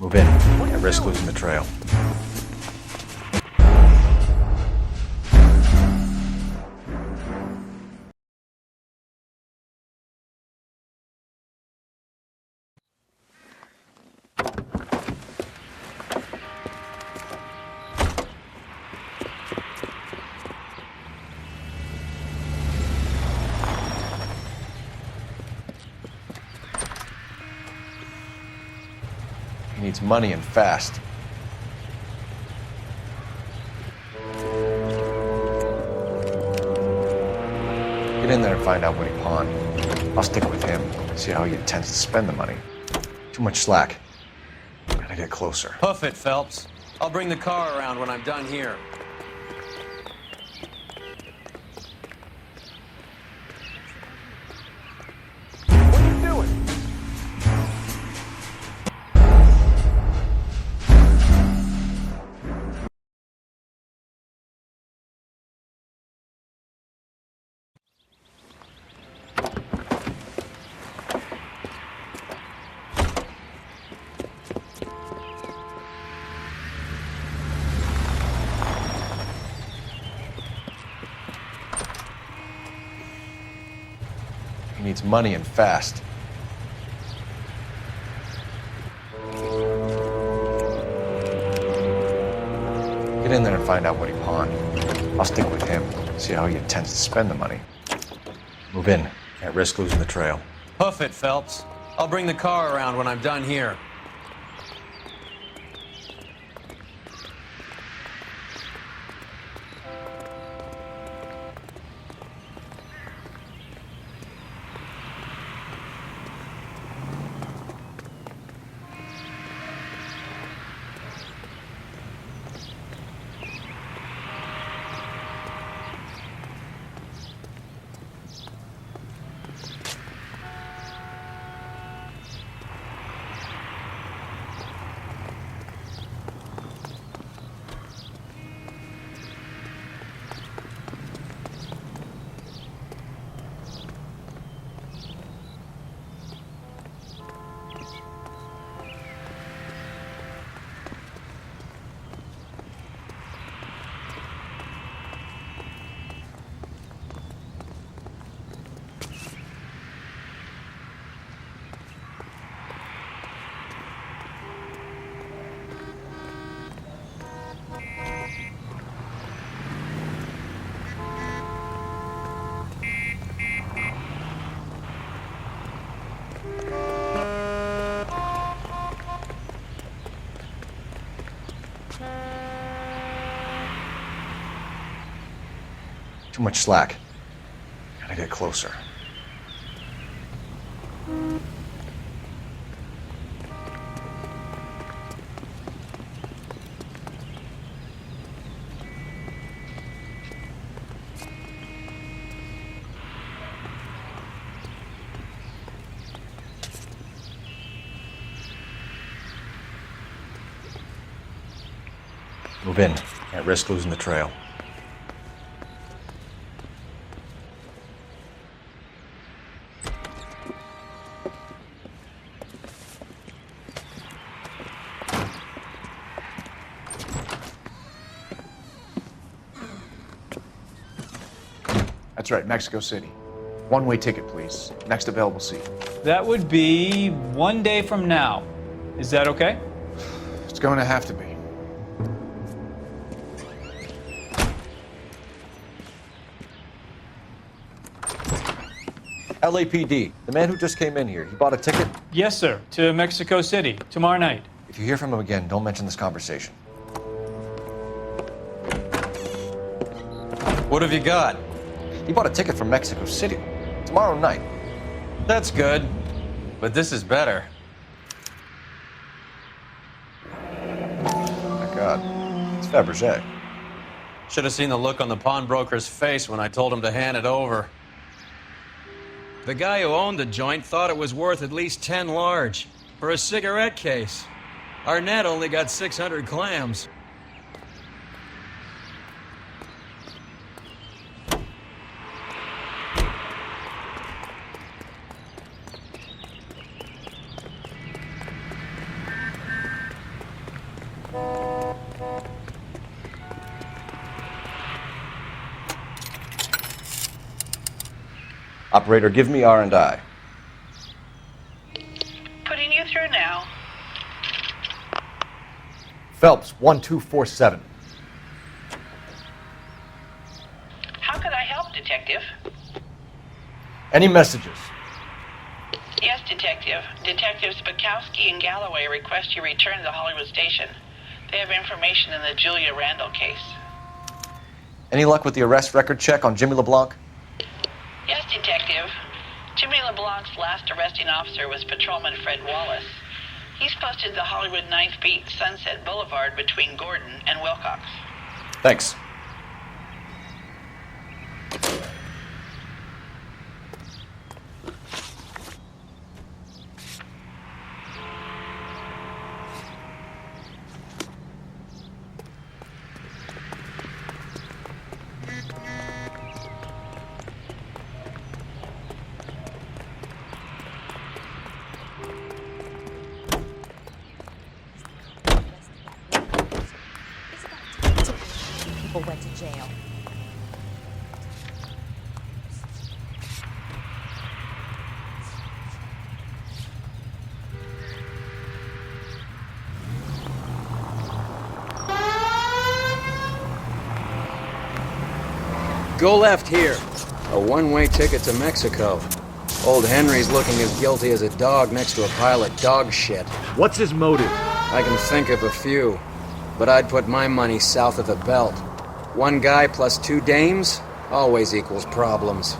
Move in. At risk losing the trail. He needs money and fast. Get in there and find out what he pawned. I'll stick with him, see how he intends to spend the money. Too much slack. Gotta get closer. Hoof it, Phelps. I'll bring the car around when I'm done here. What are you doing? He needs money and fast. Get in there and find out what he pawned. I'll stick with him, see how he intends to spend the money. Move in. At risk losing the trail. Hoof it, Phelps. I'll bring the car around when I'm done here. Too much slack. Gotta get closer. Move in. At risk losing the trail. That's right, Mexico City. One-way ticket, please. Next available seat. That would be 1 day from now. Is that okay? It's going to have to be. LAPD, the man who just came in here, he bought a ticket? Yes, sir. To Mexico City, tomorrow night. If you hear from him again, don't mention this conversation. What have you got? He bought a ticket from Mexico City. Tomorrow night. That's good. But this is better. Oh my God. It's Fabergé. Should have seen the look on the pawnbroker's face when I told him to hand it over. The guy who owned the joint thought it was worth at least 10 large for a cigarette case. Arnett only got 600 clams. Operator, give me R&I. Putting you through now. Phelps, 1247. How could I help, Detective? Any messages? Yes, Detective. Detectives Bukowski and Galloway request you return to the Hollywood station. They have information in the Julia Randall case. Any luck with the arrest record check on Jimmy LeBlanc? Yes, Detective. Jimmy LeBlanc's last arresting officer was Patrolman Fred Wallace. He's posted the Hollywood 9th Beat Sunset Boulevard between Gordon and Wilcox. Thanks. People went to jail. Go left here. A one-way ticket to Mexico. Old Henry's looking as guilty as a dog next to a pile of dog shit. What's his motive? I can think of a few, but I'd put my money south of the belt. One guy plus 2 dames always equals problems.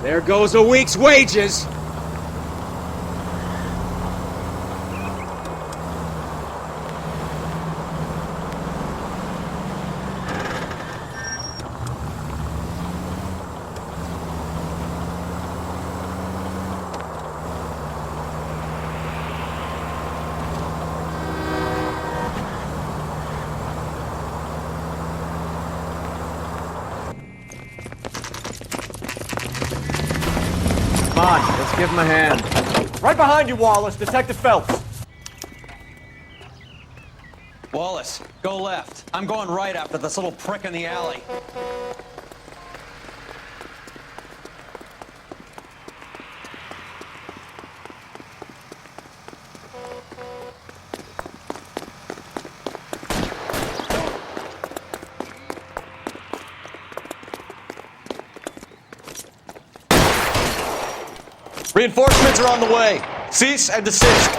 There goes a week's wages! Come on, let's give him a hand. Right behind you, Wallace. Detective Phelps. Wallace, go left. I'm going right after this little prick in the alley. Reinforcements are on the way. Cease and desist.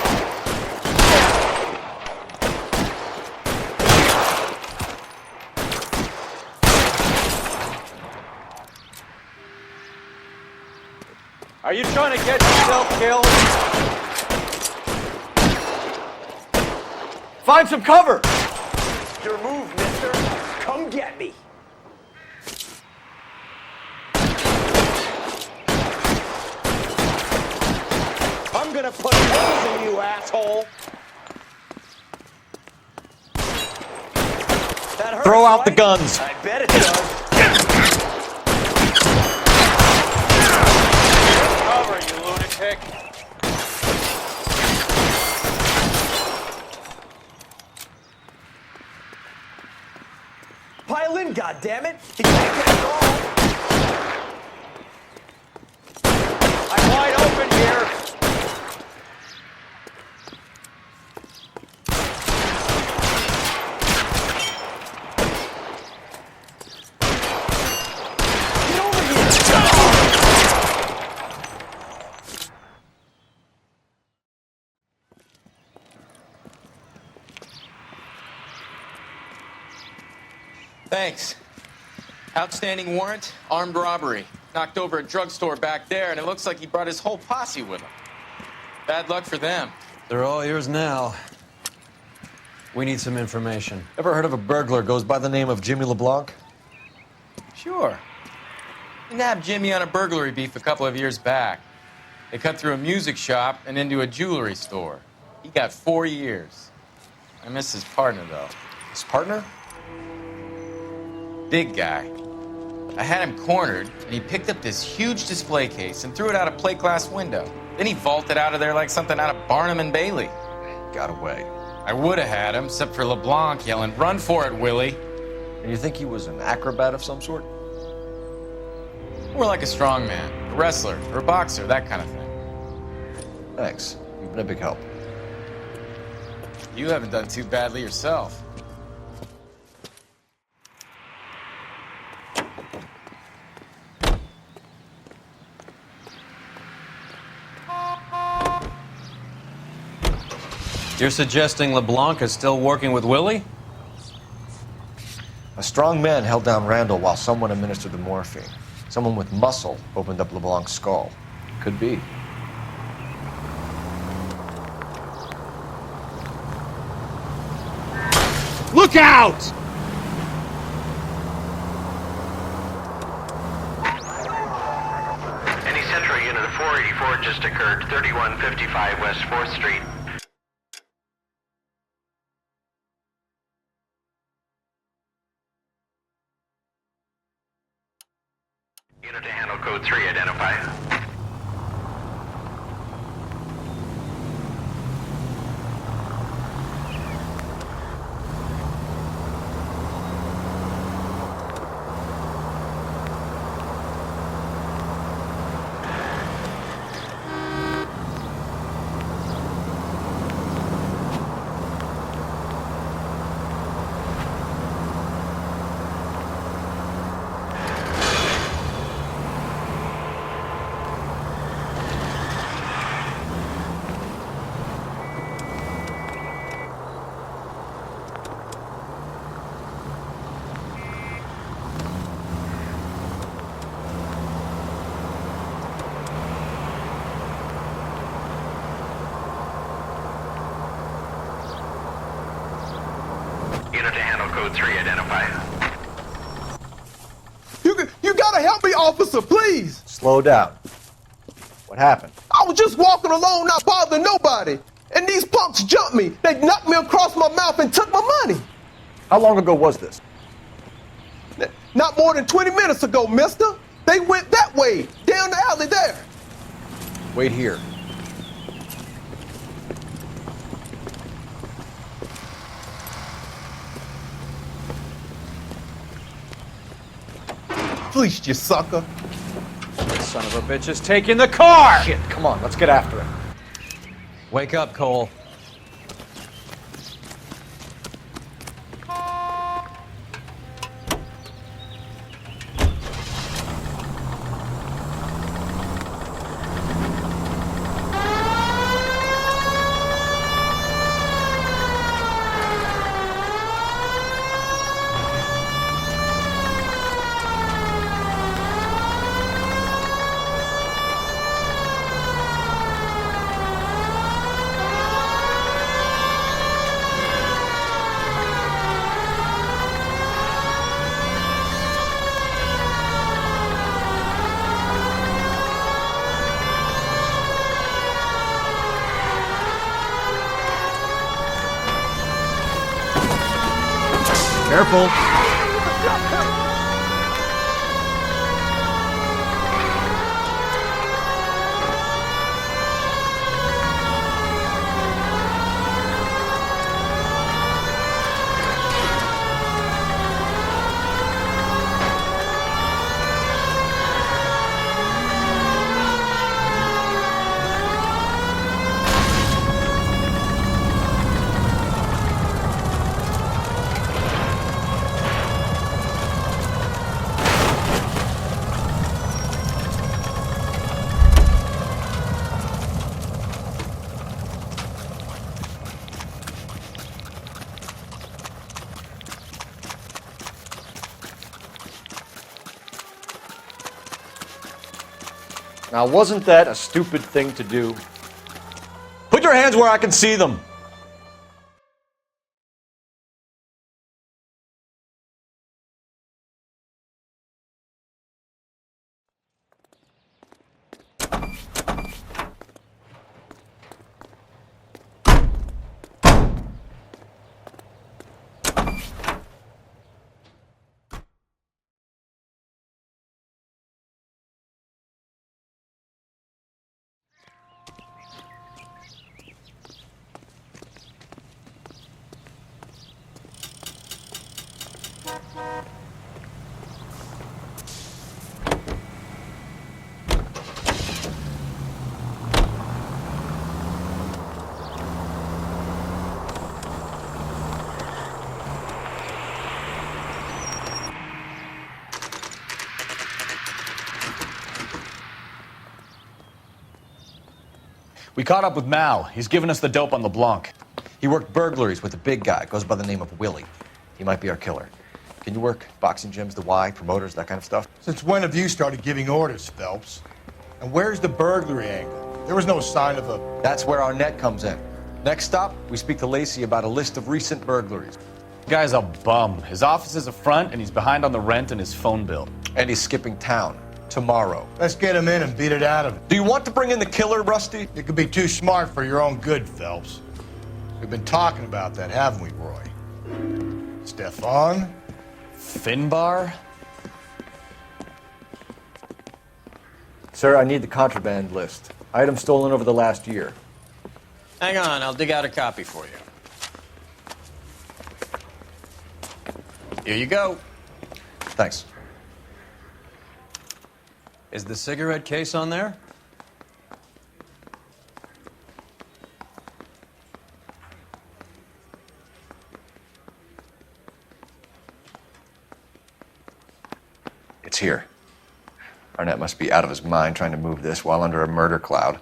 Are you trying to get yourself killed? Find some cover! Your move, mister. Come get me. I'm gonna put holes in you, asshole! That hurts, Throw out the guns. I bet it does. Cover, you lunatic. Pile in, goddammit! You can't get it all. I'm wide open here. Thanks. Outstanding warrant, armed robbery. Knocked over a drugstore back there, and it looks like he brought his whole posse with him. Bad luck for them. They're all yours now. We need some information. Ever heard of a burglar goes by the name of Jimmy LeBlanc? Sure. We nabbed Jimmy on a burglary beef a couple of years back. They cut through a music shop and into a jewelry store. He got 4 years. I miss his partner, though. His partner? Big guy. I had him cornered, and he picked up this huge display case and threw it out a plate glass window. Then he vaulted out of there like something out of Barnum and Bailey. Got away. I would have had him, except for LeBlanc yelling, "Run for it, Willie!" And you think he was an acrobat of some sort? More like a strongman, a wrestler, or a boxer, that kind of thing. Thanks. You've been a big help. You haven't done too badly yourself. You're suggesting LeBlanc is still working with Willie? A strong man held down Randall while someone administered the morphine. Someone with muscle opened up LeBlanc's skull. Could be. Look out! Any Central unit of 484 just occurred, 3155 West 4th Street. Unit to handle code 3, identify. Unit to handle code 3, identify. You gotta help me, officer, please. Slow down. What happened? I was just walking along, not bothering nobody. And these punks jumped me. They knocked me across my mouth and took my money. How long ago was this? Not more than 20 minutes ago, mister. They went that way, down the alley there. Wait here. Fleeced you, sucker. Son of a bitch is taking the car! Shit, come on, let's get after him. Wake up, Cole. Careful. Now, wasn't that a stupid thing to do? Put your hands where I can see them. We caught up with Mal. He's given us the dope on LeBlanc. He worked burglaries with a big guy. Goes by the name of Willie. He might be our killer. Can you work boxing gyms, the Y, promoters, that kind of stuff? Since when have you started giving orders, Phelps? And where's the burglary angle? There was no sign of a... That's where our net comes in. Next stop, we speak to Lacey about a list of recent burglaries. The guy's a bum. His office is a front, and he's behind on the rent and his phone bill. And he's skipping town tomorrow. Let's get him in and beat it out of him. Do you want to bring in the killer, Rusty? You could be too smart for your own good, Phelps. We've been talking about that, haven't we, Roy? Stefan? Finbar? Sir, I need the contraband list. Items stolen over the last year. Hang on, I'll dig out a copy for you. Here you go. Thanks. Is the cigarette case on there? It's here. Arnett must be out of his mind trying to move this while under a murder cloud.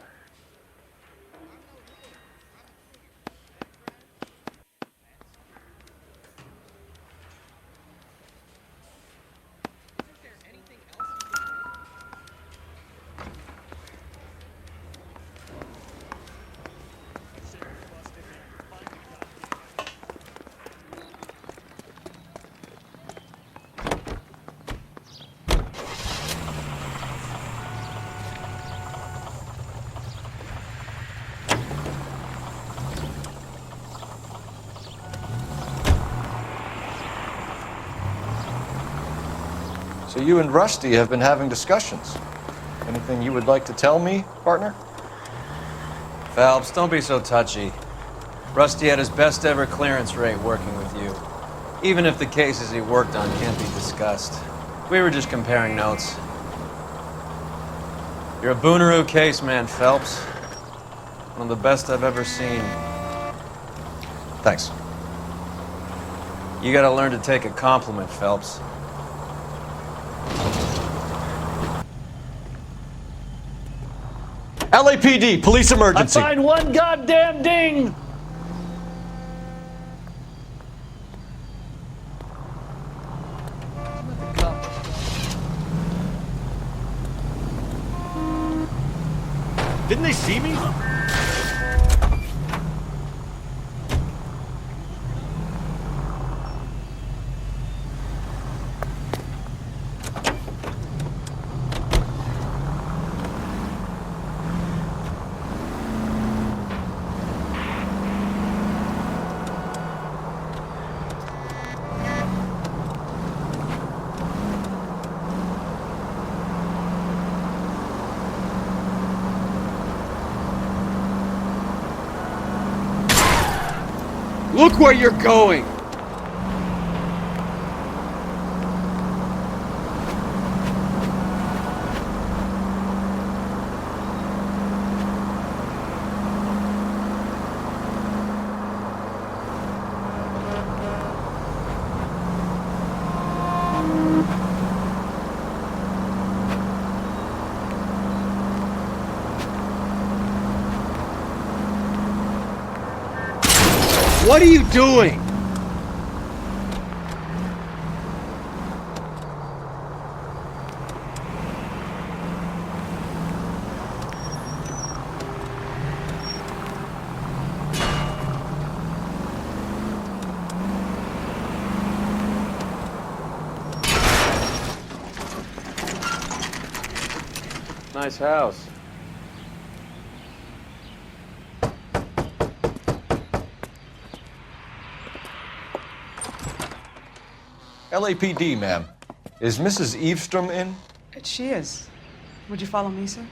So you and Rusty have been having discussions. Anything you would like to tell me, partner? Phelps, don't be so touchy. Rusty had his best ever clearance rate working with you. Even if the cases he worked on can't be discussed. We were just comparing notes. You're a Booneroo case man, Phelps. One of the best I've ever seen. Thanks. You gotta learn to take a compliment, Phelps. LAPD, police emergency. I find one goddamn ding! Didn't they see me? Look where you're going! What are you doing? Nice house. LAPD, ma'am. Is Mrs. Eavestrom in? She is. Would you follow me, sir?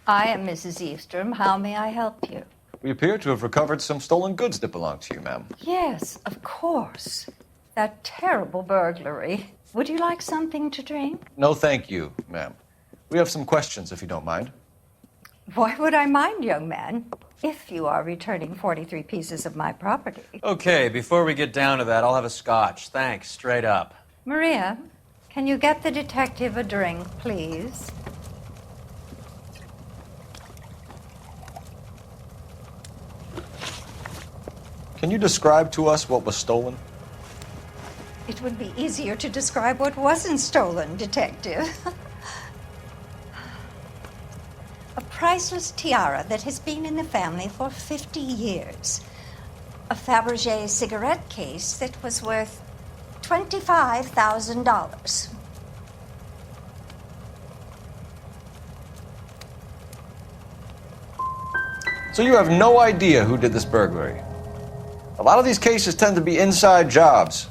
I am Mrs. Eavestrom. How may I help you? We appear to have recovered some stolen goods that belong to you, ma'am. Yes, of course. That terrible burglary. Would you like something to drink? No, thank you, ma'am. We have some questions, if you don't mind. Why would I mind, young man, if you are returning 43 pieces of my property? Okay, before we get down to that, I'll have a scotch. Thanks, straight up. Maria, can you get the detective a drink, please? Can you describe to us what was stolen? It would be easier to describe what wasn't stolen, detective. A priceless tiara that has been in the family for 50 years. A Fabergé cigarette case that was worth $25,000. So you have no idea who did this burglary? A lot of these cases tend to be inside jobs.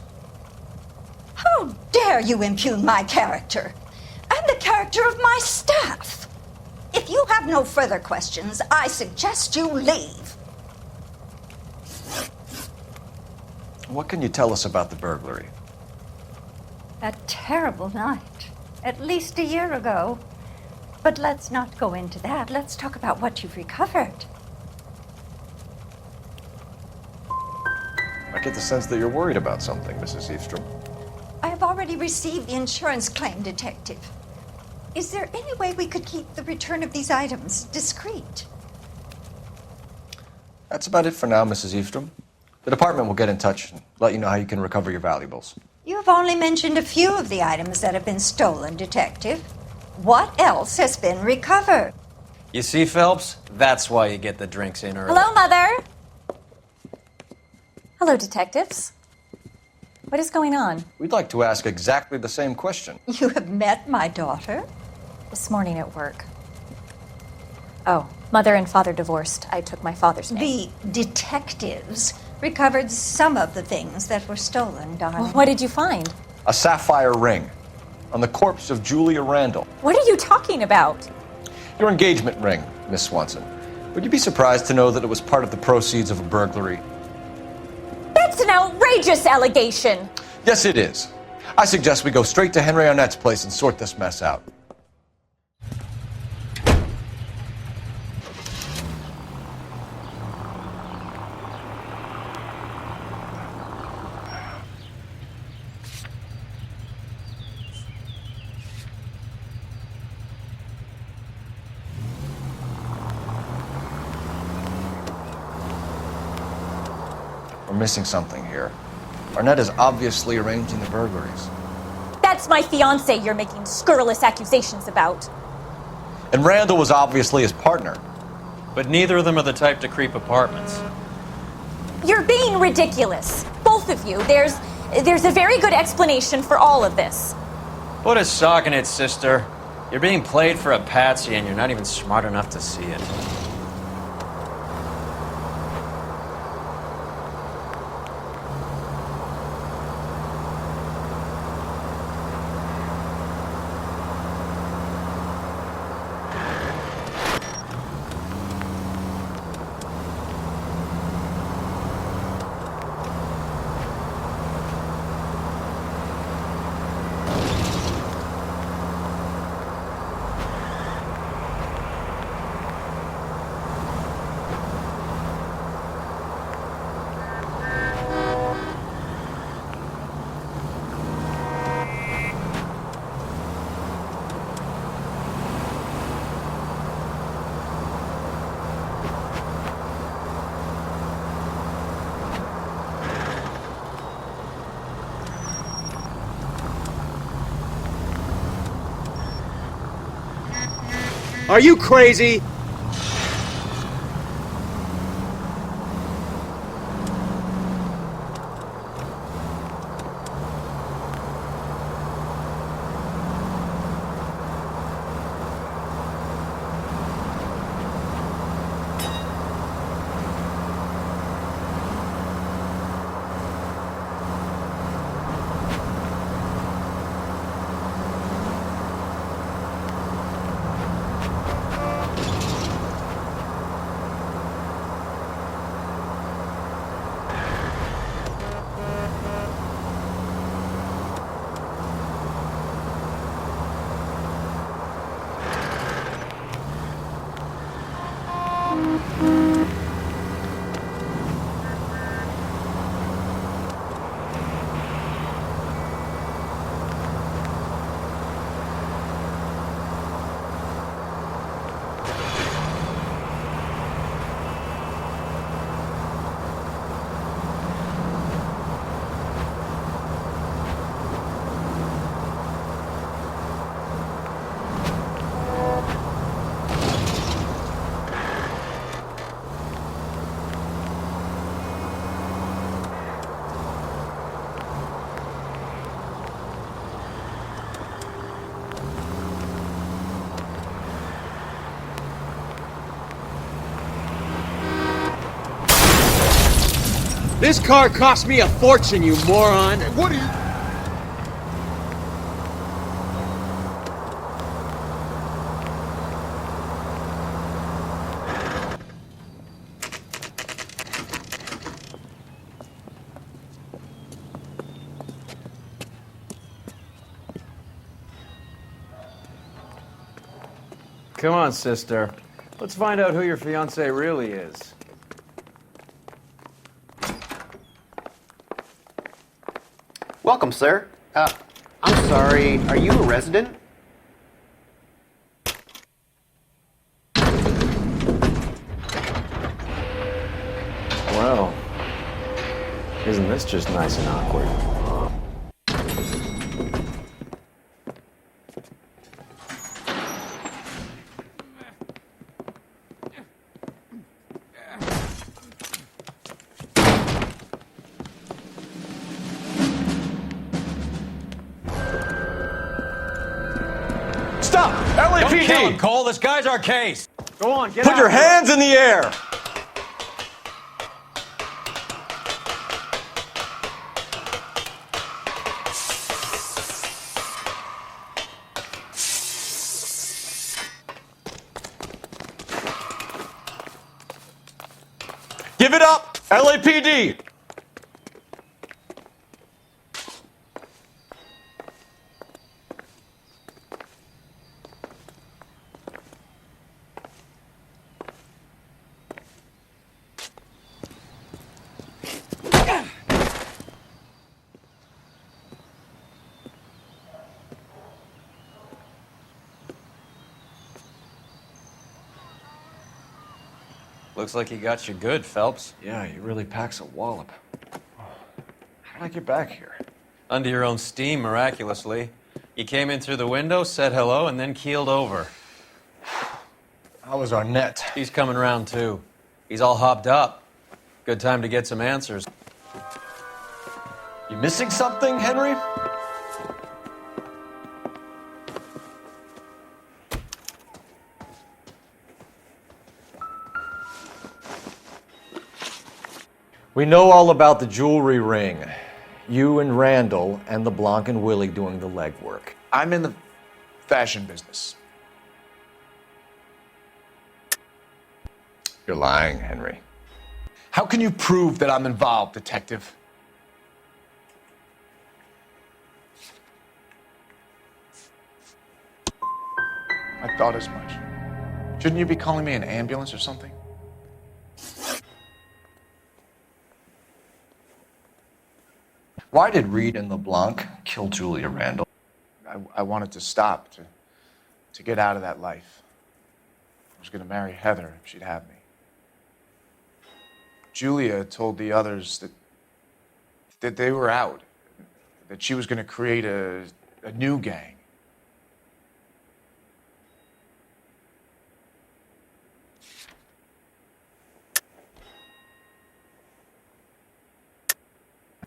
How dare you impugn my character and the character of my staff? If you have no further questions, I suggest you leave. What can you tell us about the burglary? That terrible night, at least a year ago. But let's not go into that. Let's talk about what you've recovered. I get the sense that you're worried about something, Mrs. Eavestrom. I have already received the insurance claim, detective. Is there any way we could keep the return of these items discreet? That's about it for now, Mrs. Eavestrom. The department will get in touch and let you know how you can recover your valuables. You have only mentioned a few of the items that have been stolen, detective. What else has been recovered? You see, Phelps? That's why you get the drinks in early. Hello, Mother. Hello, detectives. What is going on? We'd like to ask exactly the same question. You have met my daughter? This morning at work. Oh, Mother and Father divorced. I took my father's name. The detectives recovered some of the things that were stolen, darling. Well, what did you find? A sapphire ring on the corpse of Julia Randall. What are you talking about? Your engagement ring, Miss Swanson. Would you be surprised to know that it was part of the proceeds of a burglary? That's an outrageous allegation. Yes, it is. I suggest we go straight to Henry Arnett's place and sort this mess out. We're missing something here. Arnett is obviously arranging the burglaries. That's my fiance you're making scurrilous accusations about. And Randall was obviously his partner. But neither of them are the type to creep apartments. You're being ridiculous. Both of you. There's a very good explanation for all of this. Put a sock in it, sister. You're being played for a patsy and you're not even smart enough to see it. Are you crazy? This car cost me a fortune, you moron. What are you... Come on, sister. Let's find out who your fiance really is. Welcome, sir. I'm sorry, are you a resident? Well, isn't this just nice and awkward? Stop! Don't kill LAPD! him, Cole. This guy's our case. Go on, get Put out your of here. hands in the air! Give it up! LAPD! Looks like he got you good, Phelps. Yeah, he really packs a wallop. How did I get back here? Under your own steam, miraculously. You came in through the window, said hello, and then keeled over. How was Arnett? He's coming round, too. He's all hopped up. Good time to get some answers. You missing something, Henry? We know all about the jewelry ring. You and Randall and LeBlanc and Willie doing the legwork. I'm in the fashion business. You're lying, Henry. How can you prove that I'm involved, detective? I thought as much. Shouldn't you be calling me an ambulance or something? Why did Reed and LeBlanc kill Julia Randall? I wanted to stop, to get out of that life. I was going to marry Heather if she'd have me. Julia told the others that they were out, that she was going to create a new gang.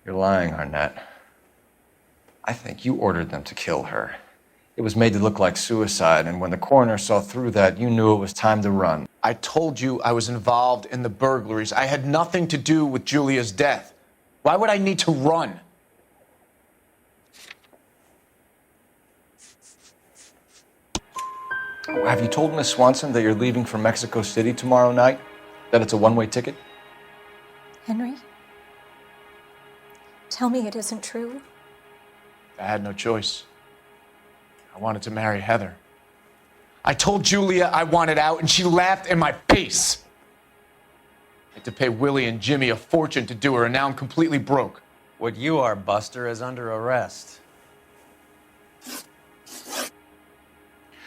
You're lying, Arnett. I think you ordered them to kill her. It was made to look like suicide, and when the coroner saw through that, you knew it was time to run. I told you I was involved in the burglaries. I had nothing to do with Julia's death. Why would I need to run? Have you told Miss Swanson that you're leaving for Mexico City tomorrow night? That it's a one-way ticket? Henry? Tell me it isn't true. I had no choice. I wanted to marry Heather. I told Julia I wanted out, and she laughed in my face. I had to pay Willie and Jimmy a fortune to do her, and now I'm completely broke. What you are, Buster, is under arrest.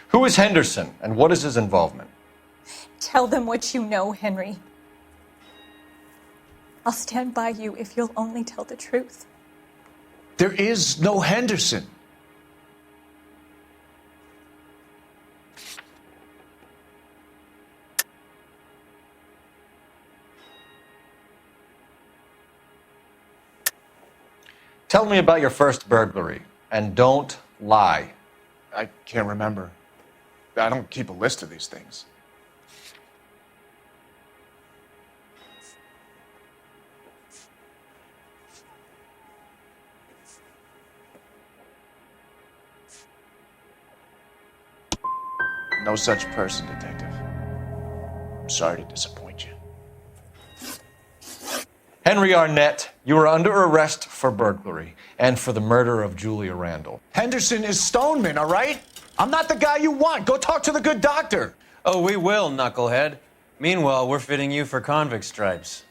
Who is Henderson, and what is his involvement? Tell them what you know, Henry. I'll stand by you if you'll only tell the truth. There is no Henderson. Tell me about your first burglary, and don't lie. I can't remember. I don't keep a list of these things. No such person, Detective. I'm sorry to disappoint you. Henry Arnett, you are under arrest for burglary and for the murder of Julia Randall. Henderson is Stoneman, all right? I'm not the guy you want. Go talk to the good doctor. Oh, we will, knucklehead. Meanwhile, we're fitting you for convict stripes.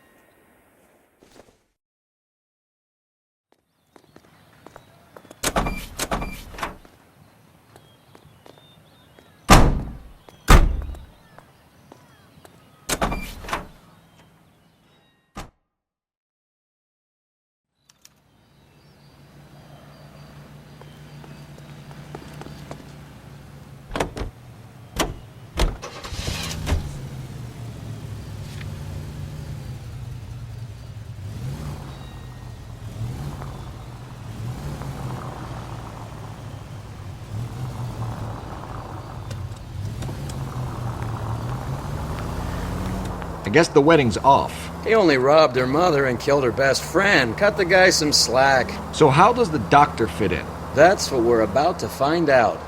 I guess the wedding's off. He only robbed her mother and killed her best friend. Cut the guy some slack. So how does the doctor fit in? That's what we're about to find out.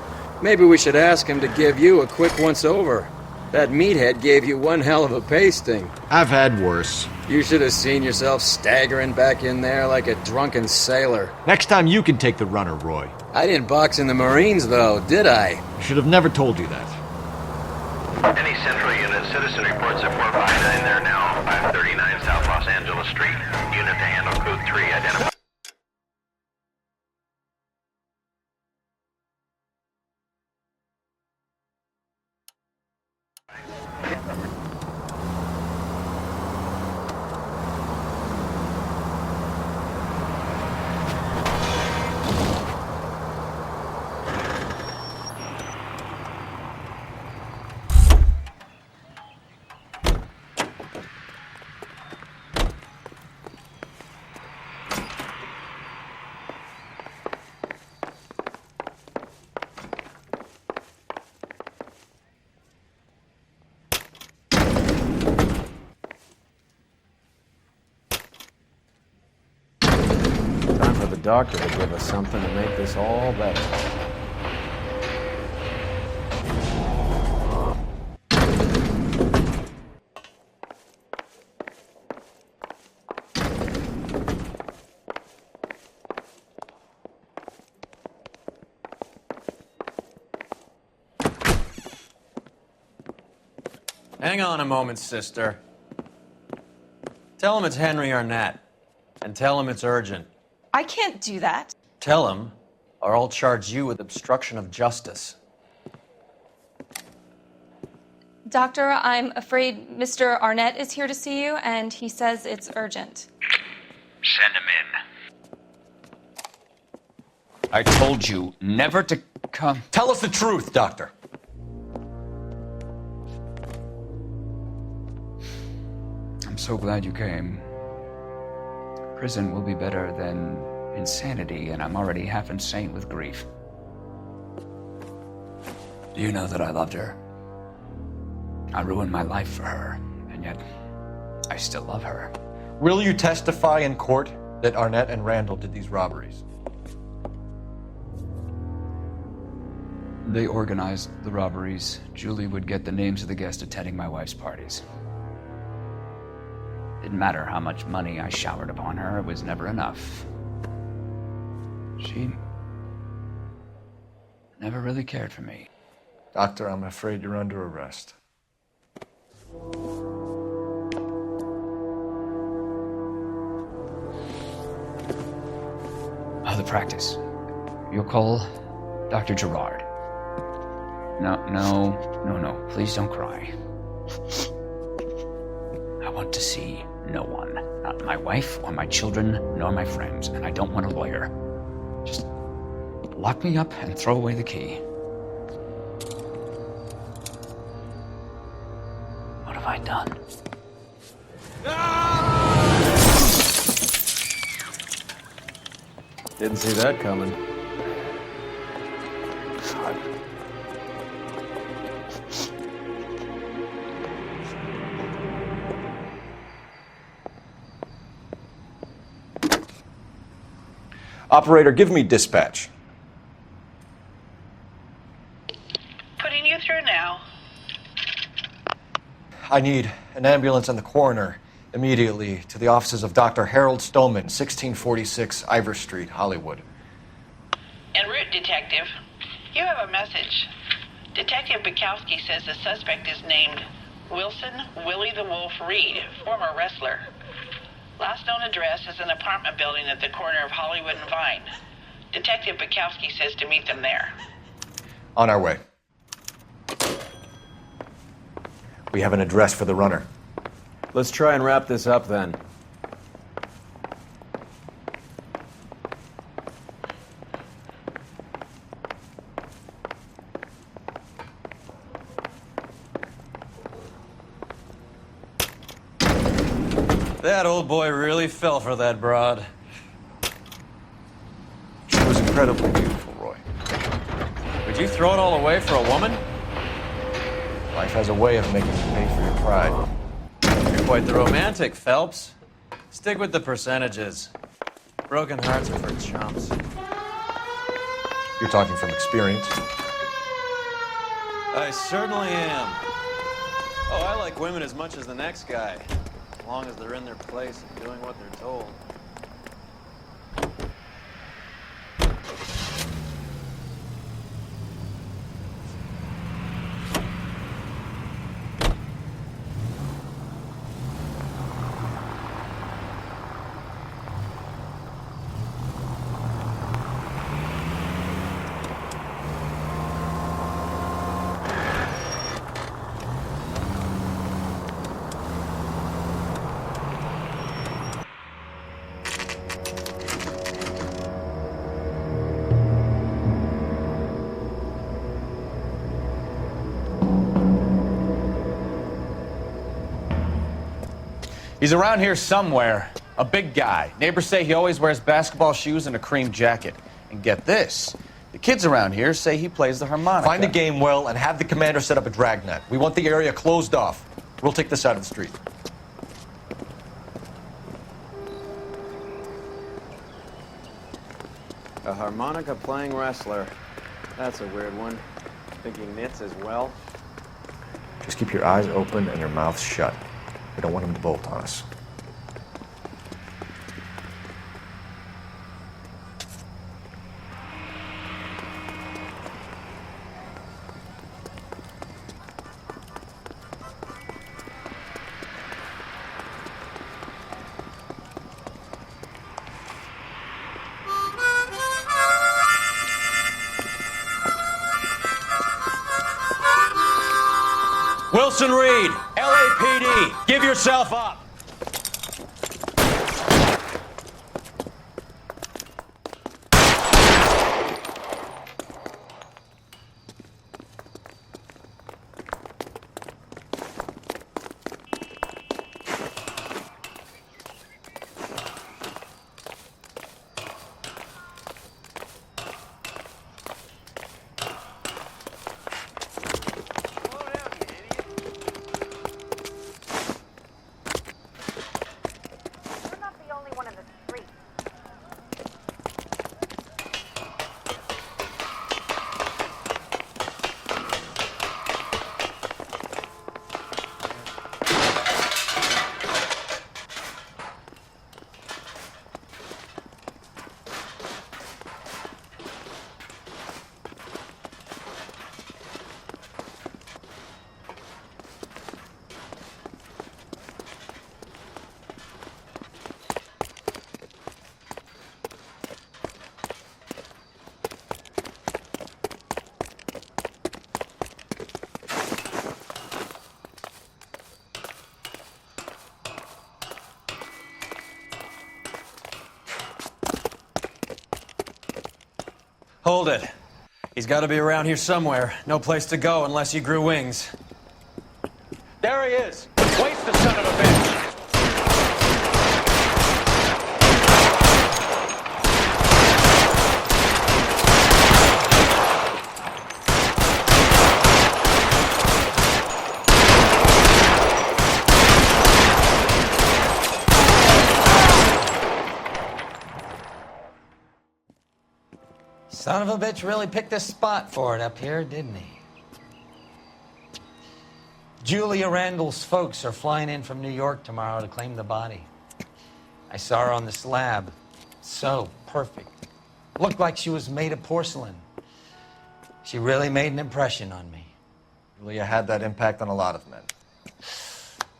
Maybe we should ask him to give you a quick once-over. That meathead gave you one hell of a pasting. I've had worse. You should have seen yourself staggering back in there like a drunken sailor. Next time you can take the runner, Roy. I didn't box in the Marines, though, did I? I should have never told you that. Any central unit, citizen reports at 459. They're now 539 South Los Angeles Street. Unit to handle code 3 identified. Doctor to give us something to make this all better. Hang on a moment, sister. Tell him it's Henry Arnett, and tell him it's urgent. I can't do that. Tell him, or I'll charge you with obstruction of justice. Doctor, I'm afraid Mr. Arnett is here to see you, and he says it's urgent. Send him in. I told you never to come. Tell us the truth, Doctor. I'm so glad you came. Prison will be better than insanity, and I'm already half insane with grief. Do you know that I loved her? I ruined my life for her, and yet I still love her. Will you testify in court that Arnett and Randall did these robberies? They organized the robberies. Julie would get the names of the guests attending my wife's parties. Didn't matter how much money I showered upon her, it was never enough. She never really cared for me. Doctor, I'm afraid you're under arrest. The practice. You'll call Dr. Gerard. No. Please don't cry. I want to see no one. Not my wife or my children, nor my friends. And I don't want a lawyer. Just lock me up and throw away the key. What have I done? Didn't see that coming. Operator, give me dispatch. Putting you through now. I need an ambulance and the coroner immediately to the offices of Dr. Harold Stoneman, 1646 Ivor Street, Hollywood. En route, Detective. You have a message. Detective Bukowski says the suspect is named Wilson Willie the Wolf Reed, former wrestler. Last known address is an apartment building at the corner of Hollywood and Vine. Detective Bukowski says to meet them there. On our way. We have an address for the runner. Let's try and wrap this up then. That old boy really fell for that broad. She was incredibly beautiful, Roy. Would you throw it all away for a woman? Life has a way of making you pay for your pride. You're quite the romantic, Phelps. Stick with the percentages. Broken hearts are for chumps. You're talking from experience. I certainly am. Oh, I like women as much as the next guy. As long as they're in their place and doing what they're told. He's around here somewhere. A big guy. Neighbors say he always wears basketball shoes and a cream jacket. And get this, the kids around here say he plays the harmonica. Find the game well and have the commander set up a dragnet. We want the area closed off. We'll take this side of the street. A harmonica playing wrestler. That's a weird one. Think he knits as well? Just keep your eyes open and your mouth shut. We don't want him to bolt on us. Wilson Reed, LAPD, give yourself up. Hold it. He's got to be around here somewhere. No place to go unless he grew wings. There he is. Waste the son of a bitch. Son of a bitch really picked this spot for it up here, didn't he? Julia Randall's folks are flying in from New York tomorrow to claim the body. I saw her on the slab. So perfect. Looked like she was made of porcelain. She really made an impression on me. Julia had that impact on a lot of men.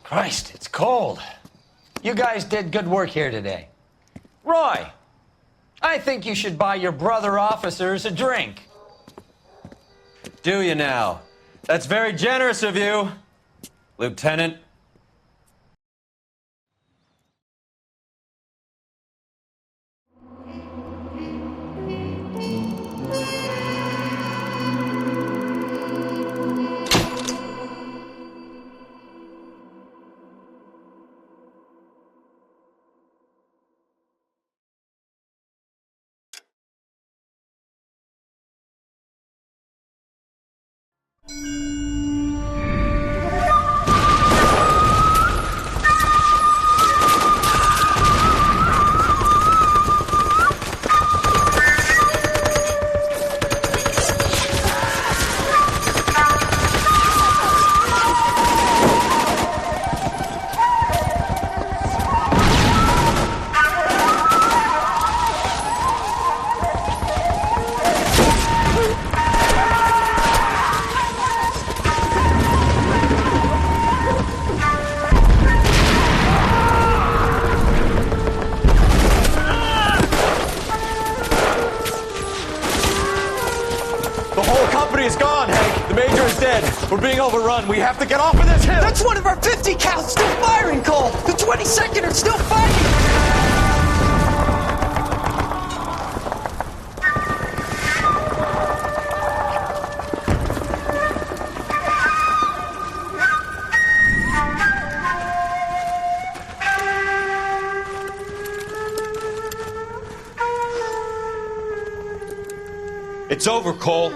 Christ, it's cold. You guys did good work here today. Roy, I think you should buy your brother officers a drink. Do you now? That's very generous of you, Lieutenant. We're being overrun. We have to get off of this hill. That's one of our 50 cows still firing, Cole. The 22nd are still fighting. It's over, Cole.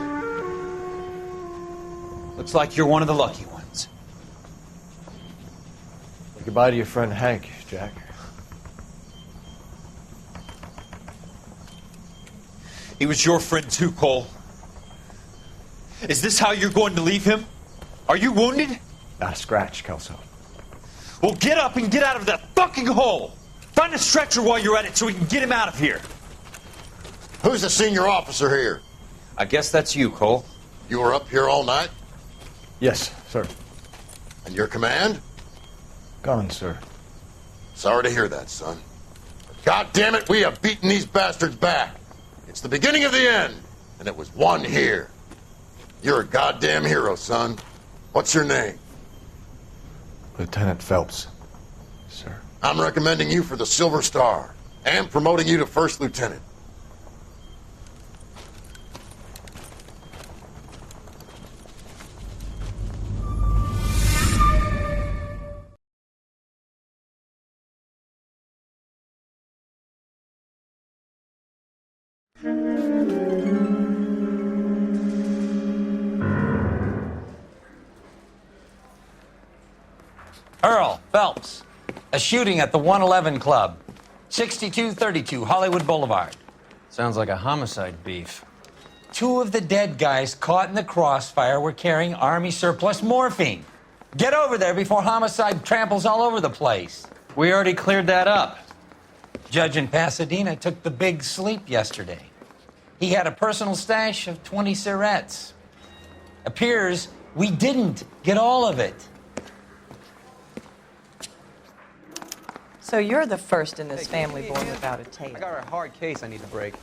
Looks like you're one of the lucky ones. Say goodbye to your friend Hank, Jack. He was your friend too, Cole. Is this how you're going to leave him? Are you wounded? Not a scratch, Kelso. Well, get up and get out of that fucking hole! Find a stretcher while you're at it so we can get him out of here. Who's the senior officer here? I guess that's you, Cole. You were up here all night? Yes, sir. And your command? Gone, sir. Sorry to hear that, son. God damn it, we have beaten these bastards back. It's the beginning of the end, and it was one here. You're a goddamn hero, son. What's your name? Lieutenant Phelps, sir. I'm recommending you for the Silver Star and promoting you to First Lieutenant. Earl Phelps, a shooting at the 111 Club, 6232 Hollywood Boulevard. Sounds like a homicide beef. 2 of the dead guys caught in the crossfire were carrying Army surplus morphine. Get over there before homicide tramples all over the place. We already cleared that up. Judge in Pasadena took the big sleep yesterday. He had a personal stash of 20 cigarettes. Appears we didn't get all of it. So you're the first in this family born without a tail. I got a hard case I need to break.